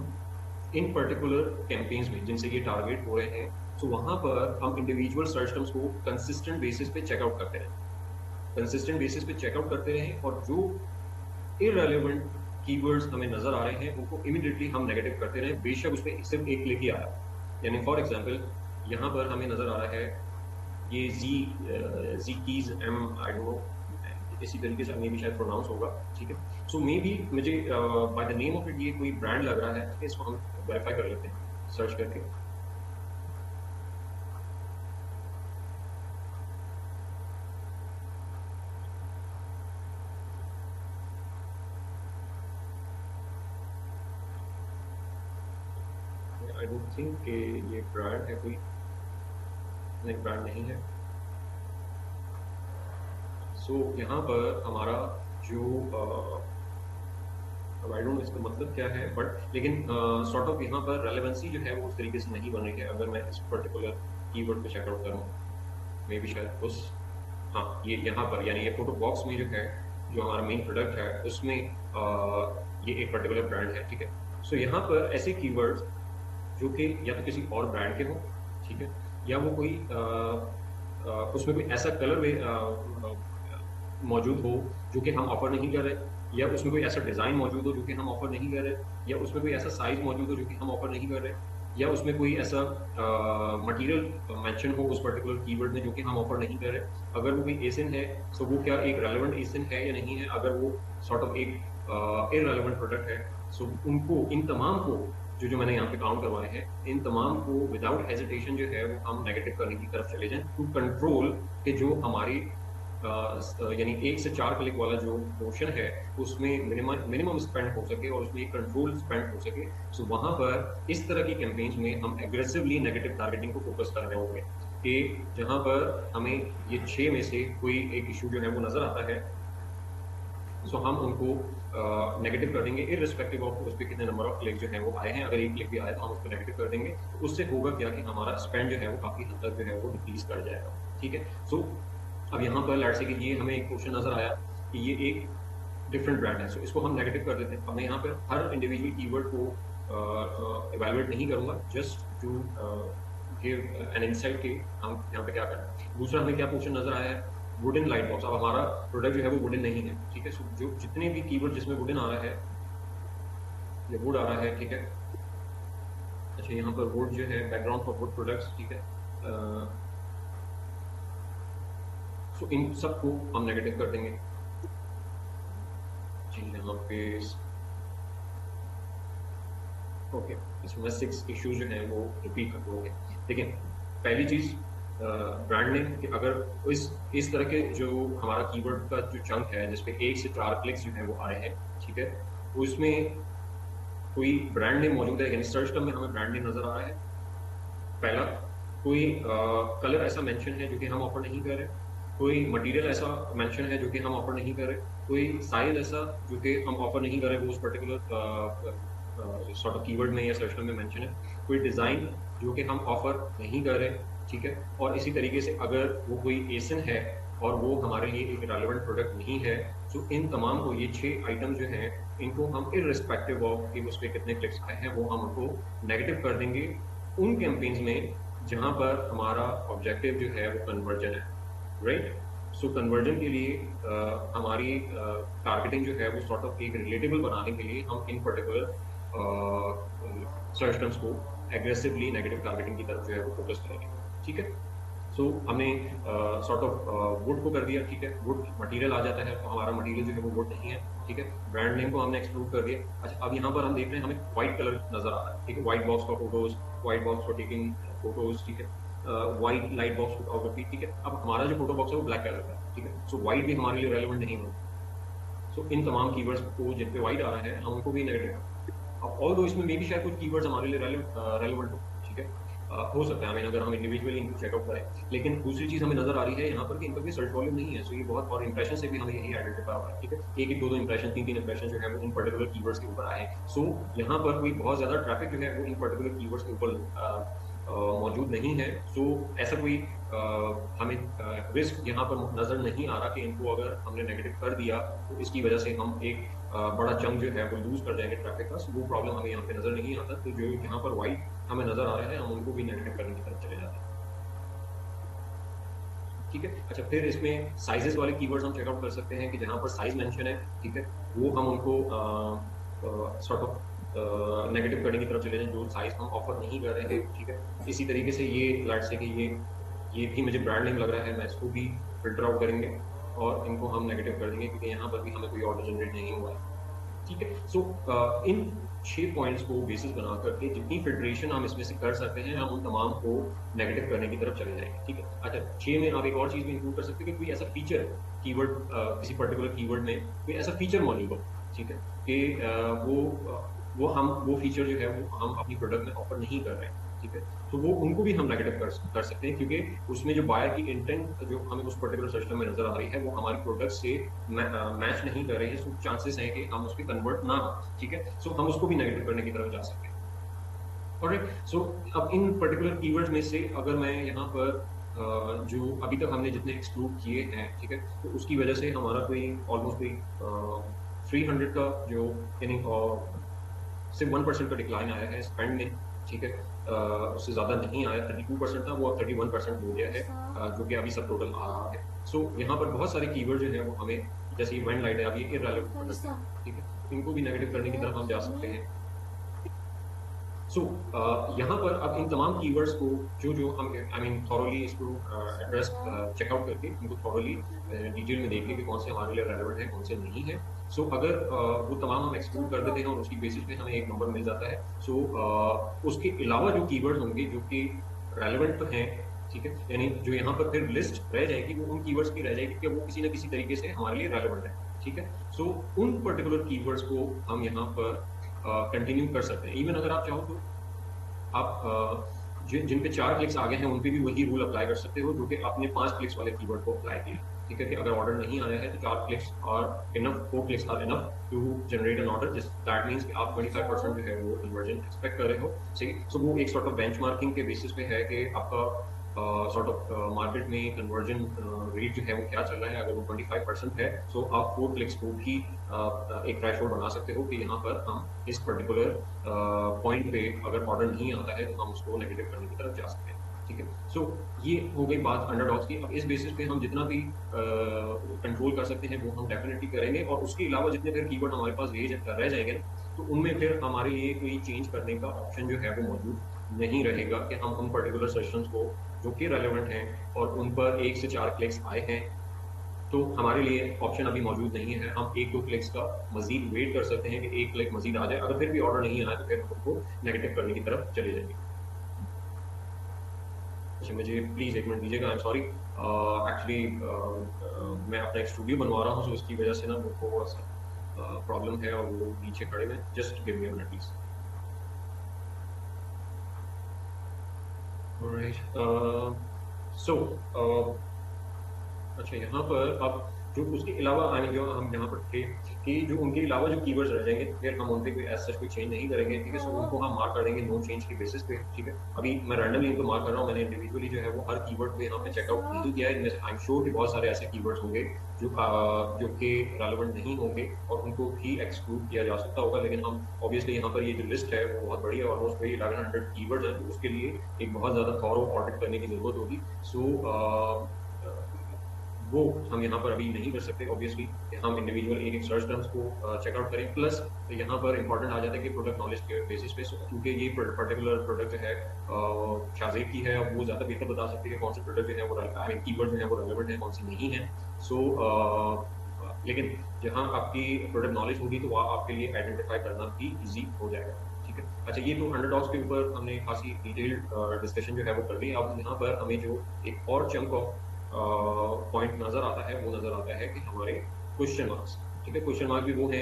इन पर्टिकुलर कैंपेन्स में जिनसे ये टारगेट हो रहे हैं, तो वहाँ पर हम इंडिविजुअल सर्च टर्म्स को कंसिस्टेंट बेसिस पे चेकआउट करते रहें, कंसिस्टेंट बेसिस पे चेकआउट करते रहें, और जो इररेलेवेंट कीवर्ड्स हमें नजर आ रहे हैं उनको इमीडिएटली हम नेगेटिव करते रहें, बेशक उस पर सिर्फ 1 क्लिक ही आया। यानी फॉर एग्जांपल यहाँ पर हमें नजर आ रहा है ये G keys um I don't know, इसी तरीके से मे भी शायद प्रोनाउंस होगा। ठीक है, सो मे बी मुझे by the name of it ये कोई ब्रांड लग रहा है, इसको हम वेरीफाई कर लेते हैं सर्च करके। आई डोंट थिंक कि ये ब्रांड है, कोई नहीं, ब्रांड नहीं है। सो यहाँ पर हमारा जो आई डोंट नो इसका मतलब क्या है, बट लेकिन सॉर्ट ऑफ यहाँ पर रेलेवेंसी जो है वो उस तरीके से नहीं बन रही है। अगर मैं इस पर्टिकुलर कीवर्ड पे चेकआउट करूँ, मे बी शायद उस, हाँ, ये यहाँ पर यानी ये फोटो बॉक्स में जो है जो हमारा मेन प्रोडक्ट है उसमें ये एक पर्टिकुलर ब्रांड है। ठीक है, सो यहाँ पर ऐसे कीवर्ड्स जो कि या तो किसी और ब्रांड के हो, ठीक है, या वो कोई उसमें कोई ऐसा कलर मौजूद हो जो कि हम ऑफर नहीं कर रहे, या उसमें कोई ऐसा डिज़ाइन मौजूद हो जो कि हम ऑफर नहीं कर रहे, या उसमें कोई ऐसा साइज मौजूद हो जो कि हम ऑफर नहीं कर रहे, या उसमें कोई ऐसा मटेरियल मेंशन हो उस पर्टिकुलर कीवर्ड में जो कि हम ऑफर नहीं कर रहे। अगर वो कोई एसिन है तो वो क्या एक रेलेवेंट एसिन है या नहीं है। अगर वो सॉर्ट ऑफ एक इररेलेवेंट प्रोडक्ट है, सो उनको, इन तमाम को, जो मैंने यहाँ पे काउंट करवाए हैं, इन तमाम को विदाउट हेजिटेशन जो है वो हम नेगेटिव करने की तरफ चले जाएं, टू कंट्रोल कि जो हमारी यानी 1 से 4 क्लिक वाला जो मोशन है उसमें मिनिमम स्पेंड हो सके और उसमें एक कंट्रोल स्पेंड हो सके। सो वहां पर इस तरह की कैंपेन्स में हम एग्रेसिवली नेगेटिव टारगेटिंग को फोकस कर रहे होंगे कि जहां पर हमें ये 6 में से कोई एक इशू जो है वो नजर आता है, सो हम उनको नेगेटिव कर देंगे इररिस्पेक्टिव ऑफ उस पर कितने नंबर ऑफ क्लिक जो है वो आए हैं। अगर एक क्लिक भी आए तो हम उसको नेगेटिव कर देंगे। तो उससे होगा क्या कि हमारा स्पेंड जो है वो काफी हद तक जो है वो डिक्रीज कर जाएगा। ठीक है, सो अब यहाँ पर लेट्स से कि ये हमें एक क्वेश्चन नजर आया कि ये एक डिफरेंट ब्रांड है, सो इसको हम नेगेटिव कर देते हैं। अब मैं यहाँ पर हर इंडिविजुअल कीवर्ड को इवैल्यूएट नहीं करूंगा, just to give an insight कि हम यहाँ पे क्या कर रहे हैं। दूसरा हमें क्या क्वेश्चन नजर आया है, वुडन लाइट बॉक्स। अब हमारा प्रोडक्ट जो है वो वुडन नहीं है, ठीक है। सो जो जितने भी कीवर्ड जिसमें वुडन आ रहा है या वुड आ रहा है, ठीक है। अच्छा, यहाँ पर वुड जो है बैकग्राउंड फॉर वुड प्रोडक्ट्स, ठीक है। सो इन सबको हम नेगेटिव कर देंगे जी। यहाँ पे ओके, इसमें 6 इश्यूज जो हैं वो रिपीट कर दूंगे। देखिए, पहली चीज ब्रांड नेम, कि अगर इस तरह के जो हमारा कीवर्ड का जो चंक है जिसपे 1 से 4 क्लिक्स जो है वो आए हैं, ठीक है, उसमें कोई ब्रांड नेम मौजूद है, यानी सर्च टर्म में हमें ब्रांड नेम नजर आ रहा है। पहला, कोई कलर ऐसा मेंशन है जो कि हम ऑफर नहीं कर रहे, कोई मटेरियल ऐसा मेंशन है जो कि हम ऑफर नहीं कर रहे, कोई साइज ऐसा जो कि हम ऑफर नहीं कर रहे वो उस पर्टिकुलर सॉर्ट ऑफ कीवर्ड में या सर्च टर्म में मेंशन है, कोई डिजाइन जो कि हम ऑफर नहीं कर रहे, ठीक है। और इसी तरीके से अगर वो कोई एसिन है और वो हमारे लिए एक रेलेवेंट प्रोडक्ट नहीं है, तो इन तमाम को, ये 6 आइटम जो हैं, इनको हम इररिस्पेक्टिव ऑफ कि उस पर कितने क्लिक्स आए हैं वो हम उनको नेगेटिव कर देंगे उन कैंपेन्स में जहां पर हमारा ऑब्जेक्टिव जो है वो कन्वर्जन है, राइट। सो कन्वर्जन के लिए हमारी टारगेटिंग जो है वो सॉर्ट ऑफ एक रिलेटेबल बनाने के लिए हम इन पर्टिकुलर सर्च टर्म्स को एग्रेसिवली नेगेटिव टारगेटिंग की तरफ जो है वो फोकस करेंगे, ठीक है। सो हमने सॉर्ट ऑफ वुड को कर दिया, ठीक है। वुड मटेरियल आ जाता है तो हमारा मटेरियल जो है वो वुड नहीं है, ठीक है। ब्रांड नेम को हमने एक्सक्लूड कर दिया। अच्छा, अब यहाँ पर हम देख रहे हैं हमें व्हाइट कलर नजर आ रहा है, ठीक है। व्हाइट बॉक्स का photos, white box for taking photos, ठीक है। व्हाइट लाइट बॉक्स फोटोग्राफी, ठीक है। अब हमारा जो फोटो बॉक्स है वो ब्लैक कलर का है, ठीक है। सो व्हाइट भी हमारे लिए रेलेवेंट नहीं होगा। सो इन तमाम कीवर्ड्स को जिन पे व्हाइट आ रहा है हम उनको भी नेगेटिव। अब ऑल दो इसमें मे भी शायद कुछ कीवर्ड्स हमारे लिए रेलेवेंट हो, ठीक है। हो सकता है, अगर हम इंडिविजुअली इनको चेकआउट करें। लेकिन दूसरी चीज हमें नजर आ रही है यहाँ पर कि इनका भी सर्च वॉल्यूम नहीं है। सो ये बहुत, और इंप्रेशन से भी हमें यही आइडेंटिफाई हो रहा है, ठीक है। एक 2 इंप्रेशन, 3 इंप्रेशन जो है वो इन पर्टिकुलर कीवर्ड्स के ऊपर आए। सो यहाँ पर कोई बहुत ज्यादा ट्रैफिक जो है वो इन पर्टिकुलर कीवर्ड्स के ऊपर मौजूद नहीं है। सो ऐसा कोई हमें रिस्क यहाँ पर नजर नहीं आ रहा कि इनको अगर हमने नेगेटिव कर दिया तो इसकी वजह से हम एक बड़ा चंक जो है वो लूज कर जाएंगे ट्रैफिक का। वो प्रॉब्लम हमें यहाँ पे नजर नहीं आता। तो जो यहाँ पर व्हाइट हमें नजर आ रहा है हम उनको भी नेगेटिव करने की तरफ चले जाते हैं, ठीक है। अच्छा, फिर इसमें साइजेस वाले कीवर्ड्स हम चेकआउट कर सकते हैं कि जहाँ पर साइज मेंशन है, ठीक है, वो हम उनको सॉर्ट ऑफ नेगेटिव करने की तरफ चले जाएं जो साइज हम ऑफर नहीं कर रहे हैं, ठीक है। इसी तरीके से ये लेट्स से कि ये भी मुझे ब्रांड नेम लग रहा है, मैं इसको भी फिल्टर आउट करेंगे और इनको हम नेगेटिव कर देंगे क्योंकि यहाँ पर भी हमें कोई ऑर्डर जनरेट नहीं हुआ है, ठीक है। सो इन 6 पॉइंट्स को बेसिस बना करके जितनी फिल्ट्रेशन हम इसमें से कर सकते हैं हम उन तमाम को नेगेटिव करने की तरफ चले जाएंगे, ठीक है। अच्छा, 6 में आप एक और चीज भी इंक्लूड कर सकते हैं कि कोई ऐसा फीचर कीवर्ड, किसी पर्टिकुलर कीवर्ड में कोई ऐसा फीचर मौजूद हो, ठीक है, कि वो फीचर जो है वो हम अपनी प्रोडक्ट में ऑफर नहीं कर रहे हैं, ठीक है। तो वो उनको भी हम नेगेटिव कर सकते हैं क्योंकि उसमें जो बायर की इंटेंट जो हमें उस पर्टिकुलर सिस्टम में नजर आ रही है वो हमारी प्रोडक्ट से मैच नहीं कर रहे हैं। सो चांसेस हैं कि हम उस पर कन्वर्ट ना हो, ठीक है। सो हम उसको भी नेगेटिव करने की तरफ जा सकते हैं, ऑलराइट। सो अब इन पर्टिकुलर कीवर्ड्स में से अगर मैं यहाँ पर जो अभी तक हमने जितने एक्सक्लूड किए हैं, ठीक है, तो उसकी वजह से हमारा कोई ऑलमोस्ट कोई 300 का जो यानी सिर्फ 1% का डिक्लाइन आया है स्पेंड में, ठीक है। उससे ज्यादा नहीं आया। 32% था, वो अब 31% हो गया है, जो कि अभी सब टोटल आ रहा है। सो यहाँ पर बहुत सारे कीवर्ड जो है वो हमें, जैसे इवेंट लाइट है, अभी इररेलेवेंट, ठीक है, इनको भी नेगेटिव करने की तरफ हम जा सकते हैं। सो यहाँ पर अब इन तमाम कीवर्ड्स को जो जो हम आई मीन थॉरली इसको एड्रेस चेकआउट करके इनको थॉरली डिटेल में देखें कि कौन से हमारे लिए रेलेवेंट है कौन से नहीं है। सो अगर वो तमाम हम एक्सक्लूड कर देते हैं और उसकी बेसिस पे हमें एक नंबर मिल जाता है। सो उसके अलावा जो कीवर्ड्स होंगे जो कि रेलेवेंट तो हैं, ठीक है, यानी जो यहाँ पर फिर लिस्ट रह जाएगी वो उन कीवर्ड्स की रह जाएगी कि वो किसी न किसी तरीके से हमारे लिए रेलेवेंट है, ठीक है। सो उन पर्टिकुलर कीवर्ड्स को हम यहाँ पर कंटिन्यू कर सकते हैं। इवन अगर आप चाहो तो आप जिन पे 4 क्लिक्स आगे हैं उन पे भी वही रूल अप्लाई कर सकते हो जो कि आपने 5 क्लिक्स वाले कीवर्ड को अप्लाई किया, ठीक है, कि अगर ऑर्डर नहीं आया है तो 4 क्लिक्स और enough, 4 clicks are enough to generate an order. That means कि आप 25% जो है वो कन्वर्जन एक्सपेक्ट कर रहे हो, सही। सो वो एक सॉर्ट ऑफ बेंचमार्किंग के बेसिस पे है कि आपका सॉर्ट ऑफ मार्केट में कन्वर्जन रेट जो है वो क्या चल रहा है। अगर वो 25% है तो आप 4 क्लिक्स को भी एक थ्रेशोल्ड बना सकते हो कि यहाँ पर हम इस पर्टिकुलर पॉइंट पे अगर ऑर्डर नहीं आता है तो हम उसको नेगेटिव करने की तरफ जा सकते हैं, ठीक है। सो ये हो गई बात अंडरडॉग्स की। अब इस बेसिस पे हम जितना भी कंट्रोल कर सकते हैं वो हम डेफिनेटली करेंगे, और उसके अलावा जितने फिर कीवर्ड हमारे पास रह जाएंगे ना, तो उनमें फिर हमारे लिए कोई चेंज करने का ऑप्शन जो है वो मौजूद नहीं रहेगा कि हम उन पर्टिकुलर सेशंस को जो कि रेलेवेंट हैं और उन पर 1 से 4 क्लिक्स आए हैं तो हमारे लिए ऑप्शन अभी मौजूद नहीं है। हम 1-2 क्लिक्स का मजीद वेट कर सकते हैं कि 1 क्लिक मजीद आ जाए। अगर फिर भी ऑर्डर नहीं आया तो फिर हम उसको नेगेटिव करने की तरफ चले जाएंगे। अच्छा, मुझे प्लीज़ 1 मिनट दीजिएगा। आई एम सॉरी, एक्चुअली मैं अपना एक स्टूडियो बनवा रहा हूँ, तो इसकी वजह से ना वो थोड़ा सा प्रॉब्लम है और वो नीचे खड़े हैं। Just give me a minute please. Alright, so अच्छा, यहाँ पर अब जो उसके अलावा आई मीन जो हम यहाँ पर थे कि जो उनके अलावा जो कीवर्ड्स रह जाएंगे फिर हम उन पे कोई एज सच कोई चेंज नहीं करेंगे, ठीक है। सो उनको हम मार्क कर देंगे नो चेंज के बेसिस पे, ठीक है। अभी मैं रैंडमली इनको मार्क कर रहा हूँ, मैंने इंडिविजुअली जो है वो हर कीवर्ड पे यहाँ पे चेकआउट नहीं किया है। इनमें से आई एम श्योर कि बहुत सारे ऐसे कीवर्ड्स होंगे जो कि रेलेवेंट नहीं होंगे और उनको भी एक्सक्लूड किया जा सकता होगा। लेकिन हम ऑब्वियसली यहाँ पर ये जो लिस्ट है वो बहुत बड़ी है, ऑलमोस्ट कोई 1100 कीवर्ड्स है, तो उसके लिए एक बहुत ज़्यादा थॉरो ऑडिट करने की ज़रूरत होगी। सो वो हम यहाँ पर अभी नहीं कर सकते ऑब्वियसली, हम इंडिविजुअल एक सर्च टर्म्स को चेकआउट करें। प्लस यहाँ पर इंपॉर्टेंट आ जाता है कि प्रोडक्ट नॉलेज के बेसिस पे, क्योंकि ये पर्टिकुलर प्रोडक्ट जो है शाज़ेब की है, वो ज़्यादा बेहतर बता सकती है कौन से प्रोडक्ट जो है वो आई मीन कीवर्ड जो है वो रेलेवेंट है कौन से नहीं है। सो लेकिन जहाँ आपकी प्रोडक्ट नॉलेज होगी तो वहाँ आपके लिए आइडेंटिफाई करना भी ईजी हो जाएगा, ठीक है। अच्छा, ये तो अंडरडॉग्स के ऊपर हमने खासी डिटेल्ड डिस्कशन जो है वो कर ली। अब यहाँ पर हमें जो एक और चंक ऑफ पॉइंट नजर आता है वो नजर आता है कि हमारे क्वेश्चन मार्क्स, ठीक है। क्वेश्चन मार्क भी वो है,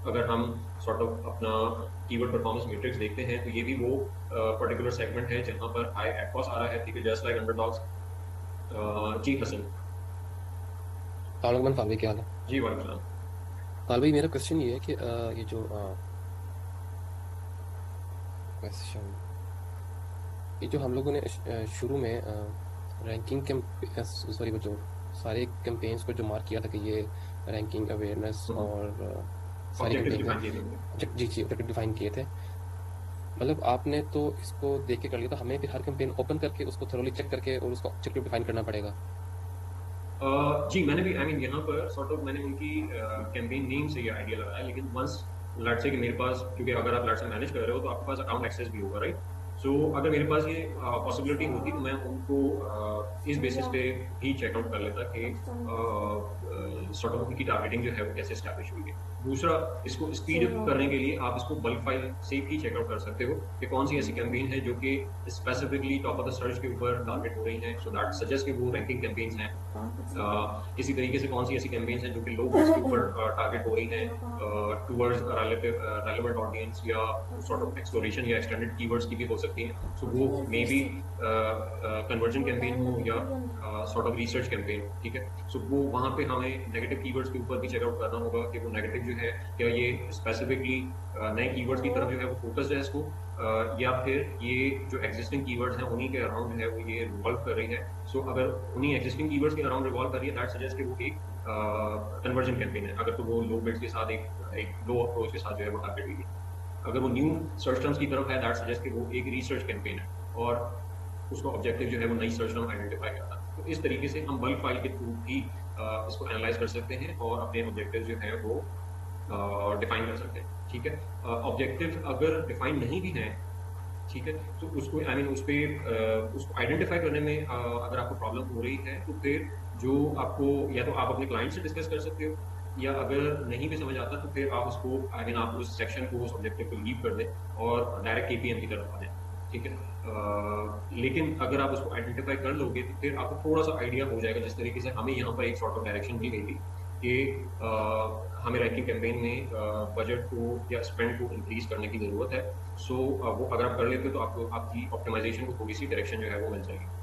अगर हम सॉर्ट ऑफ अपना कीवर्ड परफॉर्मेंस मैट्रिक्स देखते हैं तो ये भी वो पर्टिकुलर सेगमेंट है जहां पर हाई एफॉस आ रहा है, ठीक है, जस्ट लाइक अंडरडॉग्स। जी हसन। फालवी क्या हाल है? जी वालेकुम सलाम। भाई मेरा क्वेश्चन ये है कि ये जो क्वेश्चन ये जो हम लोगों ने शुरू में रैंकिंग सॉरी वो जो सारे कैंपेन्स को जो मार्क किया था कि ये रैंकिंग अवेयरनेस और सारी कैंपेन जी ऑब्जेक्टिव डिफाइन किए थे, मतलब आपने तो इसको देख के कर लिया, तो हमें फिर हर कैंपेन ओपन करके उसको थोरोली चेक करके और उसको ऑब्जेक्टिव डिफाइन करना पड़ेगा? जी मैंने भी आई मीन यहाँ पर सॉर्ट ऑफ मैंने उनकी कैंपेन नेम से ये आइडिया लगाया, लेकिन वंस लेट्स से कि मेरे पास, क्योंकि अगर आप लेट्स से मैनेज कर रहे हो तो आपके पास अकाउंट एक्सेस भी होगा, राइट। सो अगर मेरे पास ये पॉसिबिलिटी होती तो मैं उनको इस बेसिस पे भी चेकआउट कर लेता कि सॉर्ट ऑफ उनकी टारगेटिंग जो है वो कैसे स्टैब्लिश हुई है। दूसरा, इसको स्पीड अप करने के लिए आप इसको बल्क फाइल से भी चेकआउट कर सकते हो कि कौन सी ऐसी कैंपेन है जो कि specifically top of the search के ऊपर टारगेट हो रही हैं, सो दैट सजेस्ट कि वो रैंकिंग कैंपेन्स हैं। इसी तरीके से कौन सी ऐसी कैंपेन्स हैं जो कि लो बेस के ऊपर टारगेट हो रही हैं टूवर्ड्स रेलेवेंट ऑडियंस या सॉर्ट ऑफ एक्सप्लोरेशन या एक्सटेंडेड कीवर्ड्स की भी हो सकती हैं। सो वो मे बी कन्वर्जन कैंपेन हो या सॉर्ट ऑफ रिसर्च कैंपेन, ठीक है। सो वो वहाँ पे हमें नेगेटिव कीवर्ड्स के ऊपर भी चेकआउट करना होगा कि वो नेगेटिव जो है क्या ये स्पेसिफिकली नए कीवर्ड्स की तरफ जो है वो फोकस्ड है इसको, या फिर ये जो एग्जिस्टिंग कीवर्ड्स हैं उन्हीं के अराउंड जो है वो ये रिवॉल्व कर रही है। सो अगर उन्हीं एग्जिस्टिंग कीवर्ड्स के अराउंड रिवॉल्व कर रही है दैट सजेस्ट कि वो एक कन्वर्जन कैंपेन है। अगर तो वो लो बिड्स के साथ एक लो अप्रोच के साथ जो है वो टारगेट हुई है। अगर वो न्यू सर्च टर्म्स की तरफ है दैट सजेस्ट कि वो एक रिसर्च कैंपेन है और उसका ऑब्जेक्टिव जो है वो नई सर्च टर्म आइडेंटिफाई करना। तो इस तरीके से हम बल्क फाइल के थ्रू भी इसको एनालाइज कर सकते हैं और अपने ऑब्जेक्टिव जो है वो डिफाइन कर सकते हैं, ठीक है। ऑब्जेक्टिव अगर डिफाइन नहीं भी हैं ठीक है। तो उसको आई मीन उस पे उसको आइडेंटिफाई करने में अगर आपको प्रॉब्लम हो रही है तो फिर जो आपको, या तो आप अपने क्लाइंट से डिस्कस कर सकते हो, या अगर नहीं भी समझ आता तो फिर आप उसको आई मीन आप उस सेक्शन को, उस ऑब्जेक्टिव को लीव कर दें और डायरेक्ट केपीएम की तरफ आ जाए, ठीक है। लेकिन अगर आप उसको आइडेंटिफाई कर लोगे तो फिर आपको थोड़ा सा आइडिया हो जाएगा, जिस तरीके से हमें यहाँ पर एक सॉर्ट ऑफ डायरेक्शन दी गई थी कि हमें रैंकिंग कैंपेन में बजट को या स्पेंड को इंक्रीज करने की जरूरत है। सो वो अगर आप कर लेते हो तो आपको आपकी ऑप्टिमाइजेशन को थोड़ी सी डायरेक्शन जो है वो मिल जाएगी।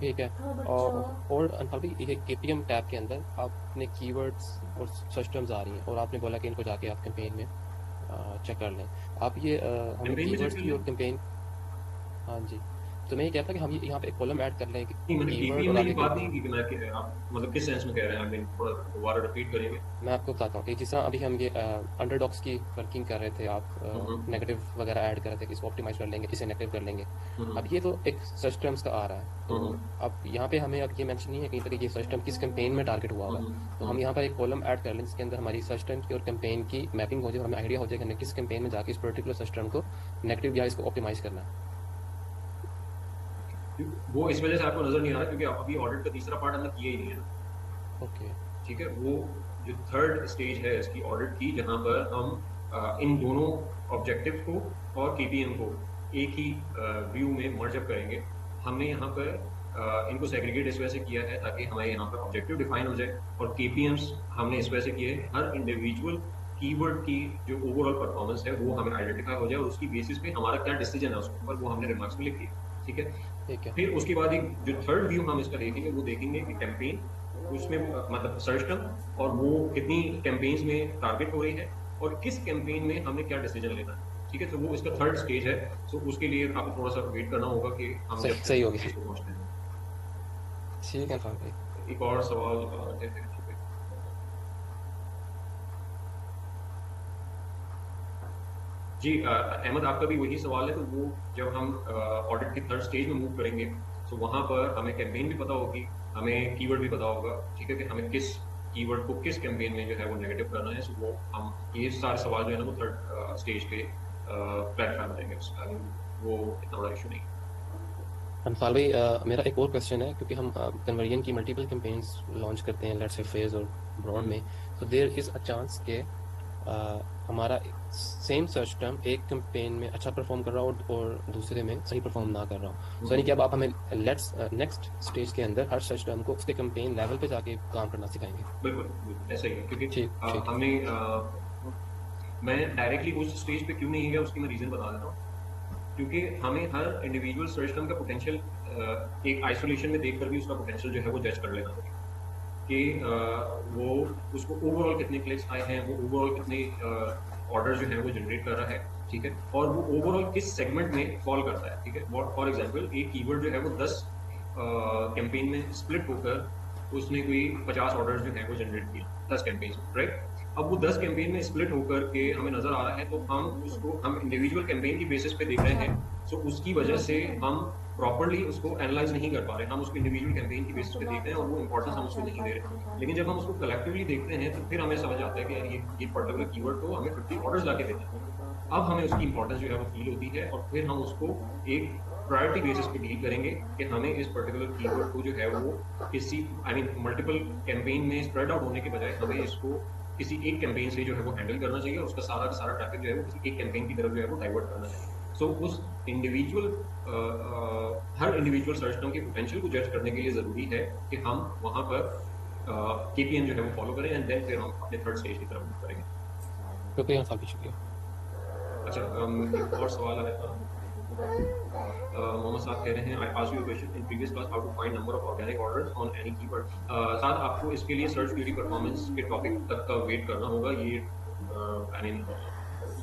ठीक है। और अनफाल भाई, ये केपीएम टैब के अंदर आपने कीवर्ड्स और सर्च टर्म्स आ रही हैं और आपने बोला कि इनको जाके आप कैंपेन में चेक कर लें। आप ये हमें कैंपेन में चेक कीवर्ड्स कर की लें? और कैंपेन, हाँ जी, तो मैं ये कहता कि हम यहाँ पे एक कॉलम ऐड कर लें कि नहीं, मैंने कीवर्ड केपीएम और में आगे ये बात नहीं की कि मैं आप मतलब किस सेंस में कह रहे हैं, आई मीन थोड़ा दोबारा रिपीट करेंगे। मैं आपको बताता हूँ कि जिस तरह अभी हम ये अंडरडॉग्स की वर्किंग कर रहे थे, आप नेगेटिव वगैरह ऐड कर रहे थे कि इसको ऑप्टिमाइज कर लेंगे, इसे नेगेटिव कर लेंगे। अब ये तो एक सर्च टर्म्स का आ रहा है, तो अब यहाँ पे हमें अब ये मेंशन नहीं है कहीं पर कि ये सर्च टर्म किस कैंपेन में टारगेट हुआ होगा। तो हम यहाँ पर एक कॉलम ऐड कर लें जिसके अंदर हमारी सर्च टर्म की और कैंपेन की मैपिंग हो जाए और हमें आइडिया हो जाए कि हमें किस कैंपेन में जाके इस पर्टिकुलर सर्च टर्म को नेगेटिव या इसको ऑप्टिमाइज करना है। वो इस वजह से आपको नजर नहीं आ रहा क्योंकि अभी ऑडिट का तीसरा पार्ट हमने किया ही नहीं है ना। ओके, ठीक है। वो जो थर्ड स्टेज है इसकी ऑडिट की, जहां पर हम इन दोनों ऑब्जेक्टिव को और केपीएम को एक ही व्यू में मर्ज अप करेंगे। हमने यहाँ पर इनको सेग्रीगेट इस वजह से किया है ताकि हमारे यहाँ पर ऑब्जेक्टिव डिफाइन हो जाए, और केपीएम्स हमने इस वजह से किए हर इंडिविजुअल कीवर्ड की जो ओवरऑल परफॉर्मेंस है वो हमें आइडेंटिफाई हो जाए, और उसकी बेसिस पे हमारा क्या डिसीजन है उसके ऊपर वो हमने रिमार्क्स में लिख दिया। ठीक है। ठीक है। फिर उसके बाद एक जो थर्ड व्यू हम इसका देखेंगे वो देखेंगे कि कैंपेन उसमें मतलब सर्च टर्म और वो कितनी कैंपेन्स में टारगेट हो रही है और किस कैंपेन में हमें क्या डिसीजन लेना है। ठीक है। तो वो इसका थर्ड स्टेज है। तो उसके लिए आपको थोड़ा सा वेट करना होगा कि हम जब सही हो गया। पहुंचते हैं। ठीक है अनफाल भाई। एक और सवाल है। जी अहमद, आपका भी वही सवाल है। तो वो जब हम ऑडिट की थर्ड स्टेज में मूव करेंगे तो वहां पर हमें कैंपेन भी पता होगी, हमें कीवर्ड भी पता होगा। ठीक है, कि हमें किस कीवर्ड को किस कैंपेन में जो है वो नेगेटिव करना है। सो वो हम ये सारे सवाल जो है ना वो थर्ड स्टेज के क्लैरिफाई हो जाएंगे। वो इतना बड़ा इशू नहीं। अनफाल भाई, मेरा एक और क्वेश्चन है, क्योंकि हम कन्वर्जन की मल्टीपल कैंपेन्स लॉन्च करते हैं, लेट्स से फेज और ब्रॉड में, तो देयर इज अ चांस के हमारा सेम सर्च टर्म एक कैंपेन में अच्छा परफॉर्म कर रहा हो और दूसरे में सही परफॉर्म ना कर रहा हो। सो यानी कि अब आप हमें नेक्स्ट स्टेज के अंदर हर सर्च टर्म को उसके कैंपेन लेवल पे जाके काम करना सिखाएंगे। बिल्कुल ऐसा ही है, क्योंकि ठीक। हमने मैं डायरेक्टली उस स्टेज पे क्यों नहीं गया उसकी मैं रीजन बता देता हूँ। क्योंकि हमें हर इंडिविजुअल सर्च टर्म का पोटेंशियल एक आइसोलेशन में देखकर भी उसका पोटेंशियल जो है वो जज कर लेना होगा कि वो उसको ओवरऑल कितने क्लिक्स आए हैं, वो ओवरऑल कितने ऑर्डर जो है वो जनरेट कर रहा है। ठीक है। और वो ओवरऑल किस सेगमेंट में फॉल करता है। ठीक है। फॉर एग्जांपल एक कीवर्ड जो है वो 10 कैंपेन में स्प्लिट होकर उसने कोई 50 ऑर्डर जो है वो जनरेट किया 10 कैंपेन, राइट। अब वो 10 कैंपेन में स्प्लिट होकर के हमें नजर आ रहा है, तो हम उसको हम इंडिविजुअल कैंपेन की बेसिस पे देख रहे हैं। सो उसकी वजह से हम प्रॉपर्ली उसको एनालाइज नहीं कर पा रहे। हम उसको इंडिविजुअल कैंपेन की बेसिस पे देख रहे हैं और वो इंपॉर्टेंस हम उसको नहीं दे रहे। लेकिन जब हम उसको कलेक्टिवली देखते हैं तो फिर हमें समझ आता है कि यार ये पर्टिकुलर कीवर्ड को हमें 50 ऑर्डर्स लाके देना है। अब हमें उसकी इंपॉर्टेंस जो है वो फील होती है, और फिर हम उसको एक प्रायोरिटी बेसिस पे डील करेंगे कि हमें इस पर्टिकुलर कीवर्ड को जो है वो किसी आई मीन मल्टीपल कैंपेन में स्प्रेड आउट होने के बजाय हमें इसको किसी एक कैंपेन से जो है वो हैंडल करना चाहिए, और उसका सारा का सारा ट्रैफिक जो है वो किसी एक कैंपेन की तरफ जो है वो डाइवर्ट करना चाहिए। सो उस इंडिविजुअल हर इंडिविजुअल सर्च टर्म के पोटेंशियल को जज करने के लिए जरूरी है कि हम वहां पर केपीएम जो है वो फॉलो करें, एंड देन फिर हम अपने थर्ड स्टेज की तरफ मूव करेंगे। शुक्रिया साहब, शुक्रिया। अच्छा, एक और सवाल आया था। मोहम्मद साहब कह रहे हैं, I asked you a question in previous class, how to find number of organic orders on any keyword. साथ आपको इसके लिए सर्च क्वेरी परफॉर्मेंस के टॉपिक तक का वेट करना होगा। ये आई मीन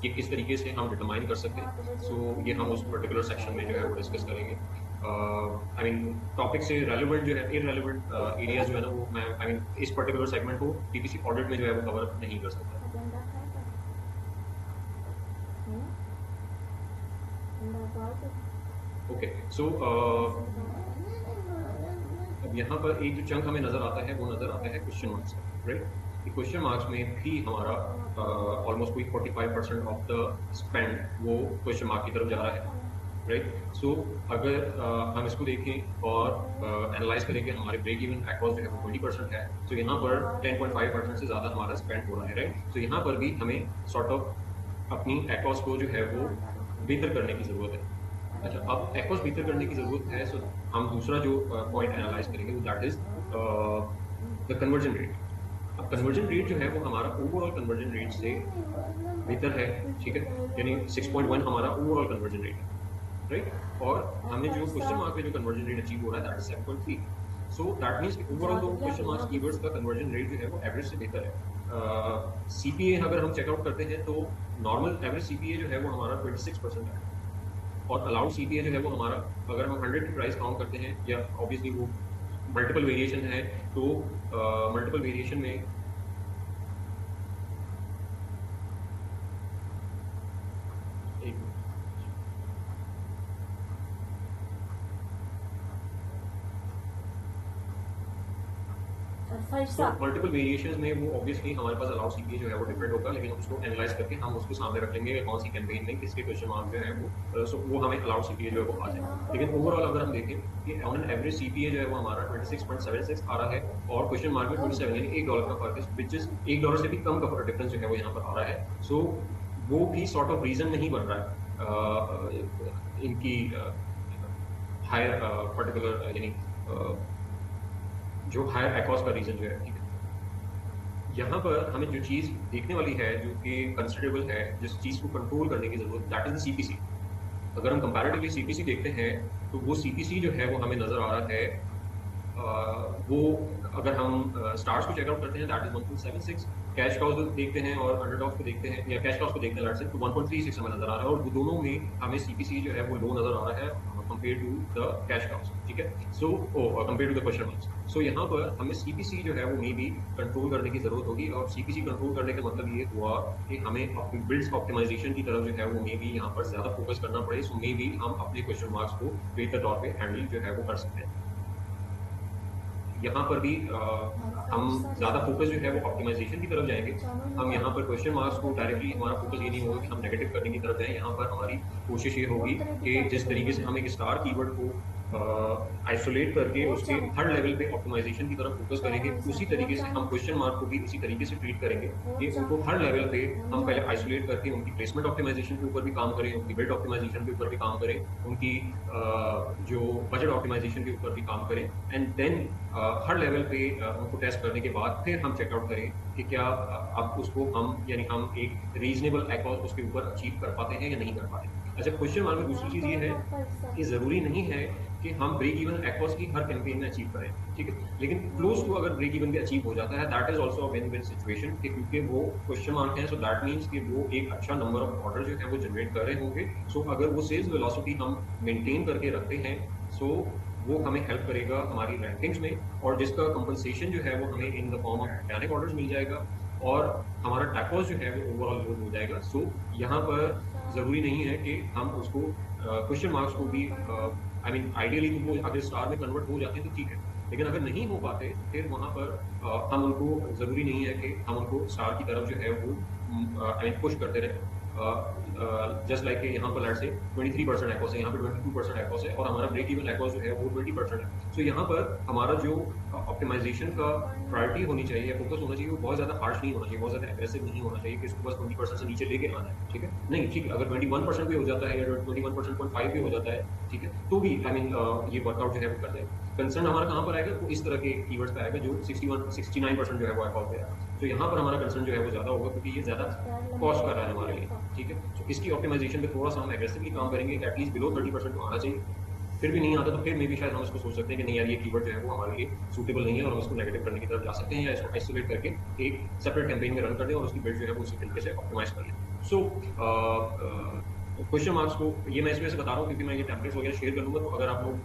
ये किस तरीके से हम डिटरमाइन कर सकते हैं। सो ये हम उस पर्टिकुलर सेक्शन में जो है वो डिस्कस करेंगे। आई मीन टॉपिक से रेलिवेंट जो है इररेलेवेंट एरिया जो है ना वो मैं आई मीन इस पर्टिकुलर सेगमेंट को पीपीसी ऑडिट में जो है वो कवर नहीं कर सकता। ओके, सो अब यहाँ पर एक जो चंक हमें नजर आता है वो नजर आता है question marks, right. Question marks में भी हमारा ऑलमोस्ट कोई 45% ऑफ द स्पेंड वो क्वेश्चन मार्क की तरफ जा रहा है। राइट। सो अगर हम इसको देखें और एनालाइज करें कि हमारे ब्रेक इवन एक्रोस जो है वो 20% है, तो यहाँ पर 10.5% से ज़्यादा हमारा स्पेंड हो रहा है, राइट। तो यहाँ पर भी हमें सॉर्ट ऑफ अपनी एक्रोस को जो है वो बेहतर करने की ज़रूरत है। अच्छा, अब एक्रोस बेहतर करने की ज़रूरत है, सो हम दूसरा जो पॉइंट एनालाइज करेंगे वो that is the conversion rate. अब कन्वर्जन रेट जो है वो हमारा ओवरऑल कन्वर्जन रेट से बेहतर है, ठीक है, यानी 6.1 हमारा ओवरऑल कन्वर्जन रेट है, राइट। और हमें जो क्वेश्चन मार्क पे जो कन्वर्जन रेट अचीव हो रहा है that is 7.3। So that means overall दो क्वेश्चन मार्क्स कीवर्ड्स का कन्वर्जन रेट जो है वो एवरेज से बेहतर है। सीपीए अगर हम चेकआउट करते हैं तो नॉर्मल एवरेज सीपीए जो है वो हमारा 26% है, और अलाउड सीपीए जो है वो हमारा, अगर हम 100 की प्राइस काउंट करते हैं, या ऑब्वियसली वो मल्टीपल वेरिएशन है, तो मल्टीपल वेरिएशन में एक मल्टीपल वेरिएशंस में वो ऑब्वियसली हमारे पास अलाउड सीपीए जो है वो डिफरेंट होगा, लेकिन उसको एनालाइज करके हम उसको सामने रख लेंगे कि कौन सी कैंपेन में किसके क्वेश्चन मार्क जो है वो वो हमें अलाउड सीपीए जो है वो आ जाए। लेकिन ओवरऑल अगर हम देखें कि ऑन एन एवरेज सीपीए जो है वो हमारा 26.76 आ रहा है, और क्वेश्चन मार्क में 27 यानी $1 का फर्क है, विच इज $1 से भी कम का डिफरेंस जो है वो यहाँ पर आ रहा है। सो वो भी सॉर्ट ऑफ रीजन नहीं बन रहा है इनकी हायर पर्टिकुलर, यानी जो हायर एक्रोस का रीजन जो है, ठीक है। यहाँ पर हमें जो चीज़ देखने वाली है जो कि कंसिडरेबल है, जिस चीज़ को कंट्रोल करने की जरूरत, दैट इज द सीपीसी। अगर हम कंपैरेटिवली सीपीसी देखते हैं तो वो सीपीसी जो है वो हमें नजर आ रहा है, वो अगर हम स्टार्स को चेकआउट करते हैं दैट इज 1.76, कैश काउस देखते हैं और अंडरडॉग्स को देखते हैं, या कैश काउस को देखते हैं तो 1.36 हमें नजर आ रहा है, और वो दोनों में हमें सीपीसी जो है वो लो नजर आ रहा है compare to the cash cows, ठीक है। So compare to the question marks. So यहाँ पर हमें सीपीसी जो है वो मे भी कंट्रोल करने की जरूरत होगी, और सीपीसी कंट्रोल करने का मतलब ये हुआ कि हमें अपनी बिल्ड्स ऑप्टिमाइजेशन की तरफ जो है वो मे भी यहाँ पर ज्यादा फोकस करना पड़े। सो मे भी हम अपने क्वेश्चन मार्क्स को बेहतर तौर पर हैंडल जो है वो कर सकते हैं। यहाँ पर भी हम ज़्यादा फोकस जो है वो ऑप्टिमाइजेशन की तरफ जाएंगे। हम यहाँ पर क्वेश्चन मार्क्स को डायरेक्टली, हमारा फोकस ये नहीं होगा कि हम नेगेटिव करने की तरफ जाएं। यहाँ पर हमारी कोशिश ये होगी कि जिस तरीके से हम एक स्टार कीवर्ड को आइसोलेट करके उसके थर्ड लेवल पे ऑप्टिमाइजेशन की तरफ फोकस करेंगे, उसी तरीके से हम क्वेश्चन मार्क को भी उसी तरीके से ट्रीट करेंगे कि उनको थर्ड लेवल पे हम पहले आइसोलेट करके उनकी प्लेसमेंट ऑप्टिमाइजेशन के ऊपर भी काम करें, उनकी बिल्ड ऑप्टिमाइजेशन के ऊपर भी काम करें, उनकी जो बजट ऑप्टिमाइजेशन के ऊपर भी काम करें, एंड देन हर लेवल पे उनको टेस्ट करने के बाद फिर हम चेकआउट करें कि क्या अब उसको हम, यानी हम एक रीजनेबल एक्रोस उसके ऊपर अचीव कर पाते हैं या नहीं कर पाते। अच्छा, क्वेश्चन मार्क में दूसरी चीज ये है कि जरूरी नहीं है कि हम ब्रेक इवन एक्रोस की हर कैंपेन में अचीव करें, ठीक है, लेकिन क्लोज टू अगर ब्रेक इवन भी अचीव हो जाता है that is also a win win situation, क्योंकि वो क्वेश्चन मार्क है, सो दैट मीन्स कि वो एक अच्छा नंबर ऑफ ऑर्डर जो है वो जनरेट कर रहे होंगे। सो अगर वो सेल्स वेलोसिटी हम मेंटेन करके रखते हैं, सो वो हमें हेल्प करेगा हमारी रैंकिंग्स में, और जिसका कंपनसेशन जो है वो हमें in the form of organic orders मिल जाएगा, और हमारा टैकोस जो है वो ओवरऑल लो हो जाएगा। सो यहाँ पर ज़रूरी नहीं है कि हम उसको क्वेश्चन मार्क्स को भी आई मीन आइडियली वो अगर स्टार में कन्वर्ट हो जाते हैं तो ठीक है, लेकिन अगर नहीं हो पाते फिर वहाँ पर हम उनको, ज़रूरी नहीं है कि हम उनको स्टार की तरफ जो है वो आई मीन पुश करते रहे। जस्ट लाइक यहाँ पर लेट्स से 23% एक्रोस है, यहाँ पर 22% एक्रोस है, और हमारा ब्रेक इवन एक्रोस जो है वो 20% है। सो यहाँ पर हमारा जो ऑप्टिमाइजेशन का प्रायोरिटी होनी चाहिए, फोकस होना चाहिए, वो बहुत ज़्यादा हार्श नहीं होना चाहिए, बहुत ज़्यादा एग्रेसिव नहीं होना चाहिए कि इसको बस 20% से नीचे लेके आना है, ठीक है, नहीं, ठीक है, अगर 21% भी हो जाता है या 21.5 भी हो जाता है, ठीक है, तो भी आई मीन ये वर्कआउट जो है वो कर जाएगा। कंसर्न हमारा कहाँ पर आएगा, तो इस तरह के कीवर्ड्स पे आएगा जो 69% जो है वो वर्कआउट पे आएगा। तो यहाँ पर हमारा कंसर्न जो है वो ज़्यादा होगा, क्योंकि ये ज़्यादा कॉस्ट कर रहा है हमारे लिए, ठीक है। तो इसकी ऑप्टिमाइजेशन पे थोड़ा सा हम एग्रेसिवली काम करेंगे, एटलीस्ट बिलो 30% तो आना चाहिए। फिर भी नहीं आता तो फिर मे भी शायद हम इसको सोच सकते हैं कि नहीं यार, ये कीवर्ड जो है वो हमारे लिए सूटेबल नहीं है, और हम इसको नेगेटिव करने की तरफ जा सकते हैं, या इसको आइसोलेट करके एक सेपरेट कैंपेन में रन कर दें और उसकी बिल्ड जो है वो उसी तरीके से ऑप्टिमाइज कर लें। सो क्वेश्चन मार्क्स को ये मैं इस वजह से बता रहा हूँ क्योंकि मैं ये टेम्पलेट्स वगैरह शेयर करूँगा, तो अगर आप लोग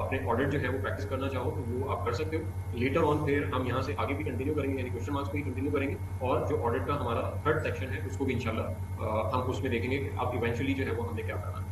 अपने ऑडिट जो है वो प्रैक्टिस करना चाहो तो वो आप कर सकते हो। लेटर ऑन फिर हम यहाँ से आगे भी कंटिन्यू करेंगे, यानी क्वेश्चन मार्क्स को ही कंटिन्यू करेंगे, और जो ऑडिट का हमारा थर्ड सेक्शन है उसको भी इंशाल्लाह हम उसमें देखेंगे कि आप इवेंचुअली जो है वो हमने क्या करना है।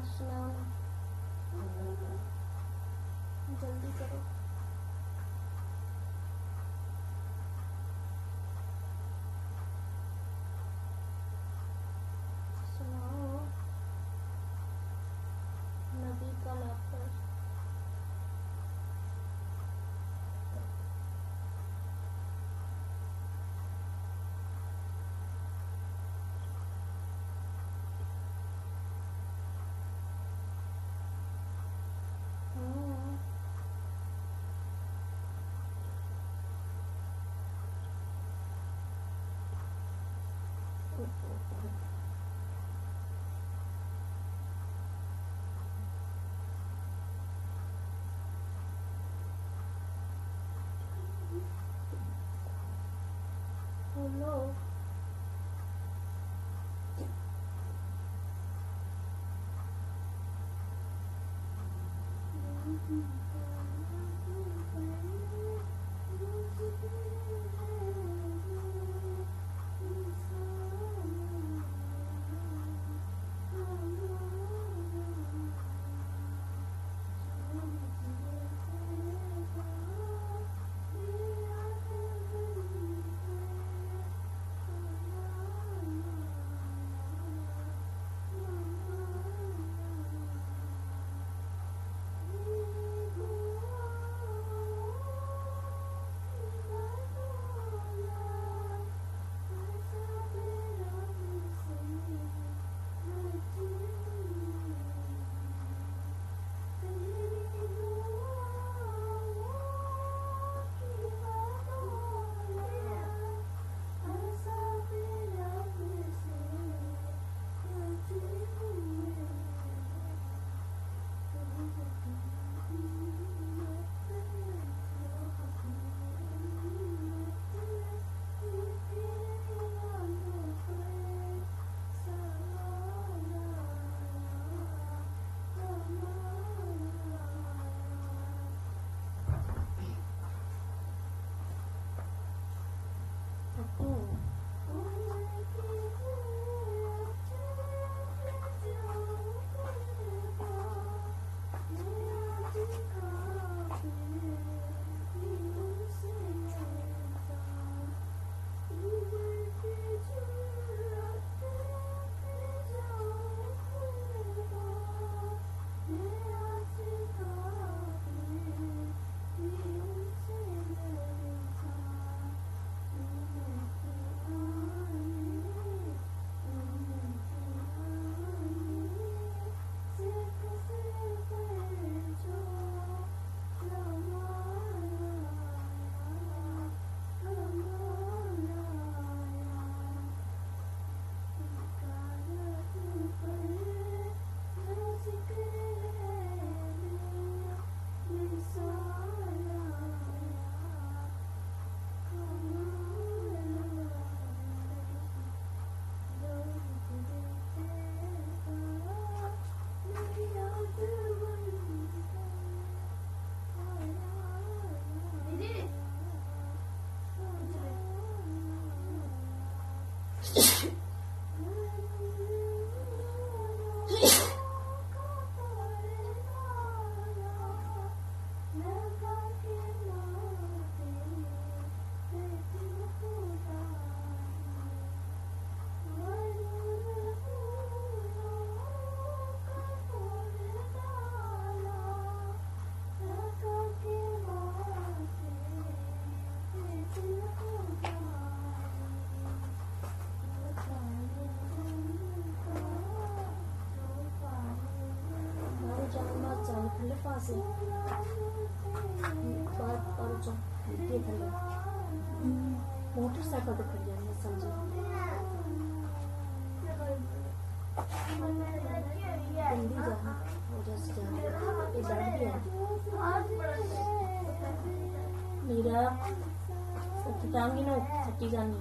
सुनाओ, जल्दी करो। सुनाओ, नबी का लाकर। बोलो। पास बात और जो ये थले मोटरसाइकिल पे खड़ी है समझो हिंदी जहाँ और जैसे जहाँ ये बैठ भी है मेरा सत्तांगी ना सत्ती जानी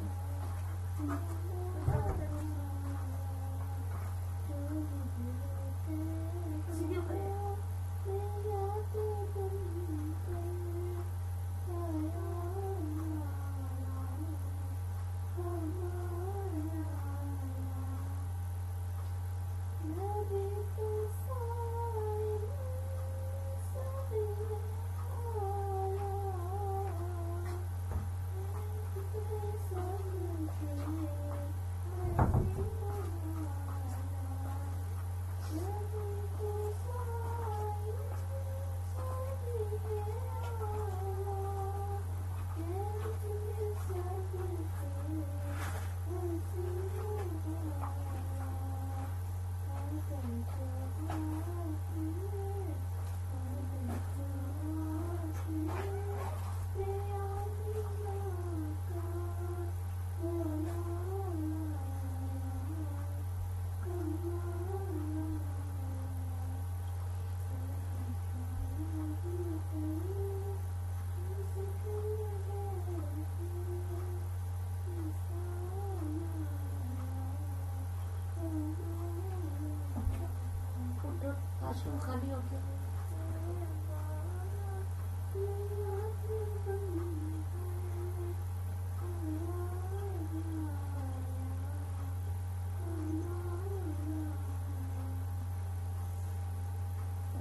वॉशरूम खाली हो गया।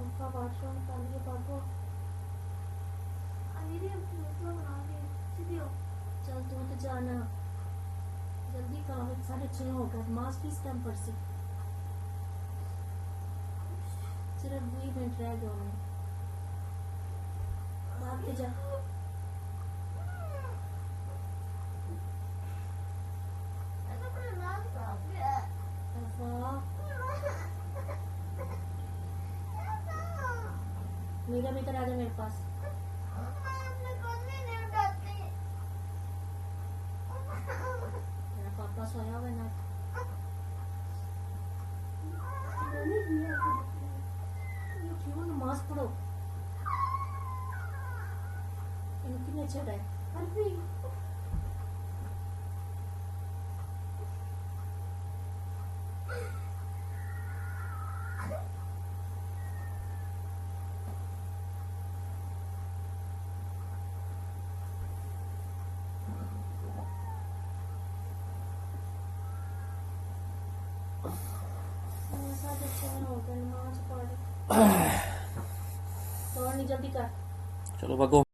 उनका वॉशरूम खाली है बाबू। चल तू तो जाना, जल्दी करो, 6:30 हो गए। मास्क किस टाइम पर से सिर्फ 2 मिनट रह गए उन्हें। भाग के जा। मीरा भीतर आ जा मेरे पास। मेरा पापा सोया हुआ है ना। क्यों नमाज पढ़ो। इनकी ने चढ़ा है। हो गया नमाज पढ़। तो नहीं जल्दी कर। चलो भागो।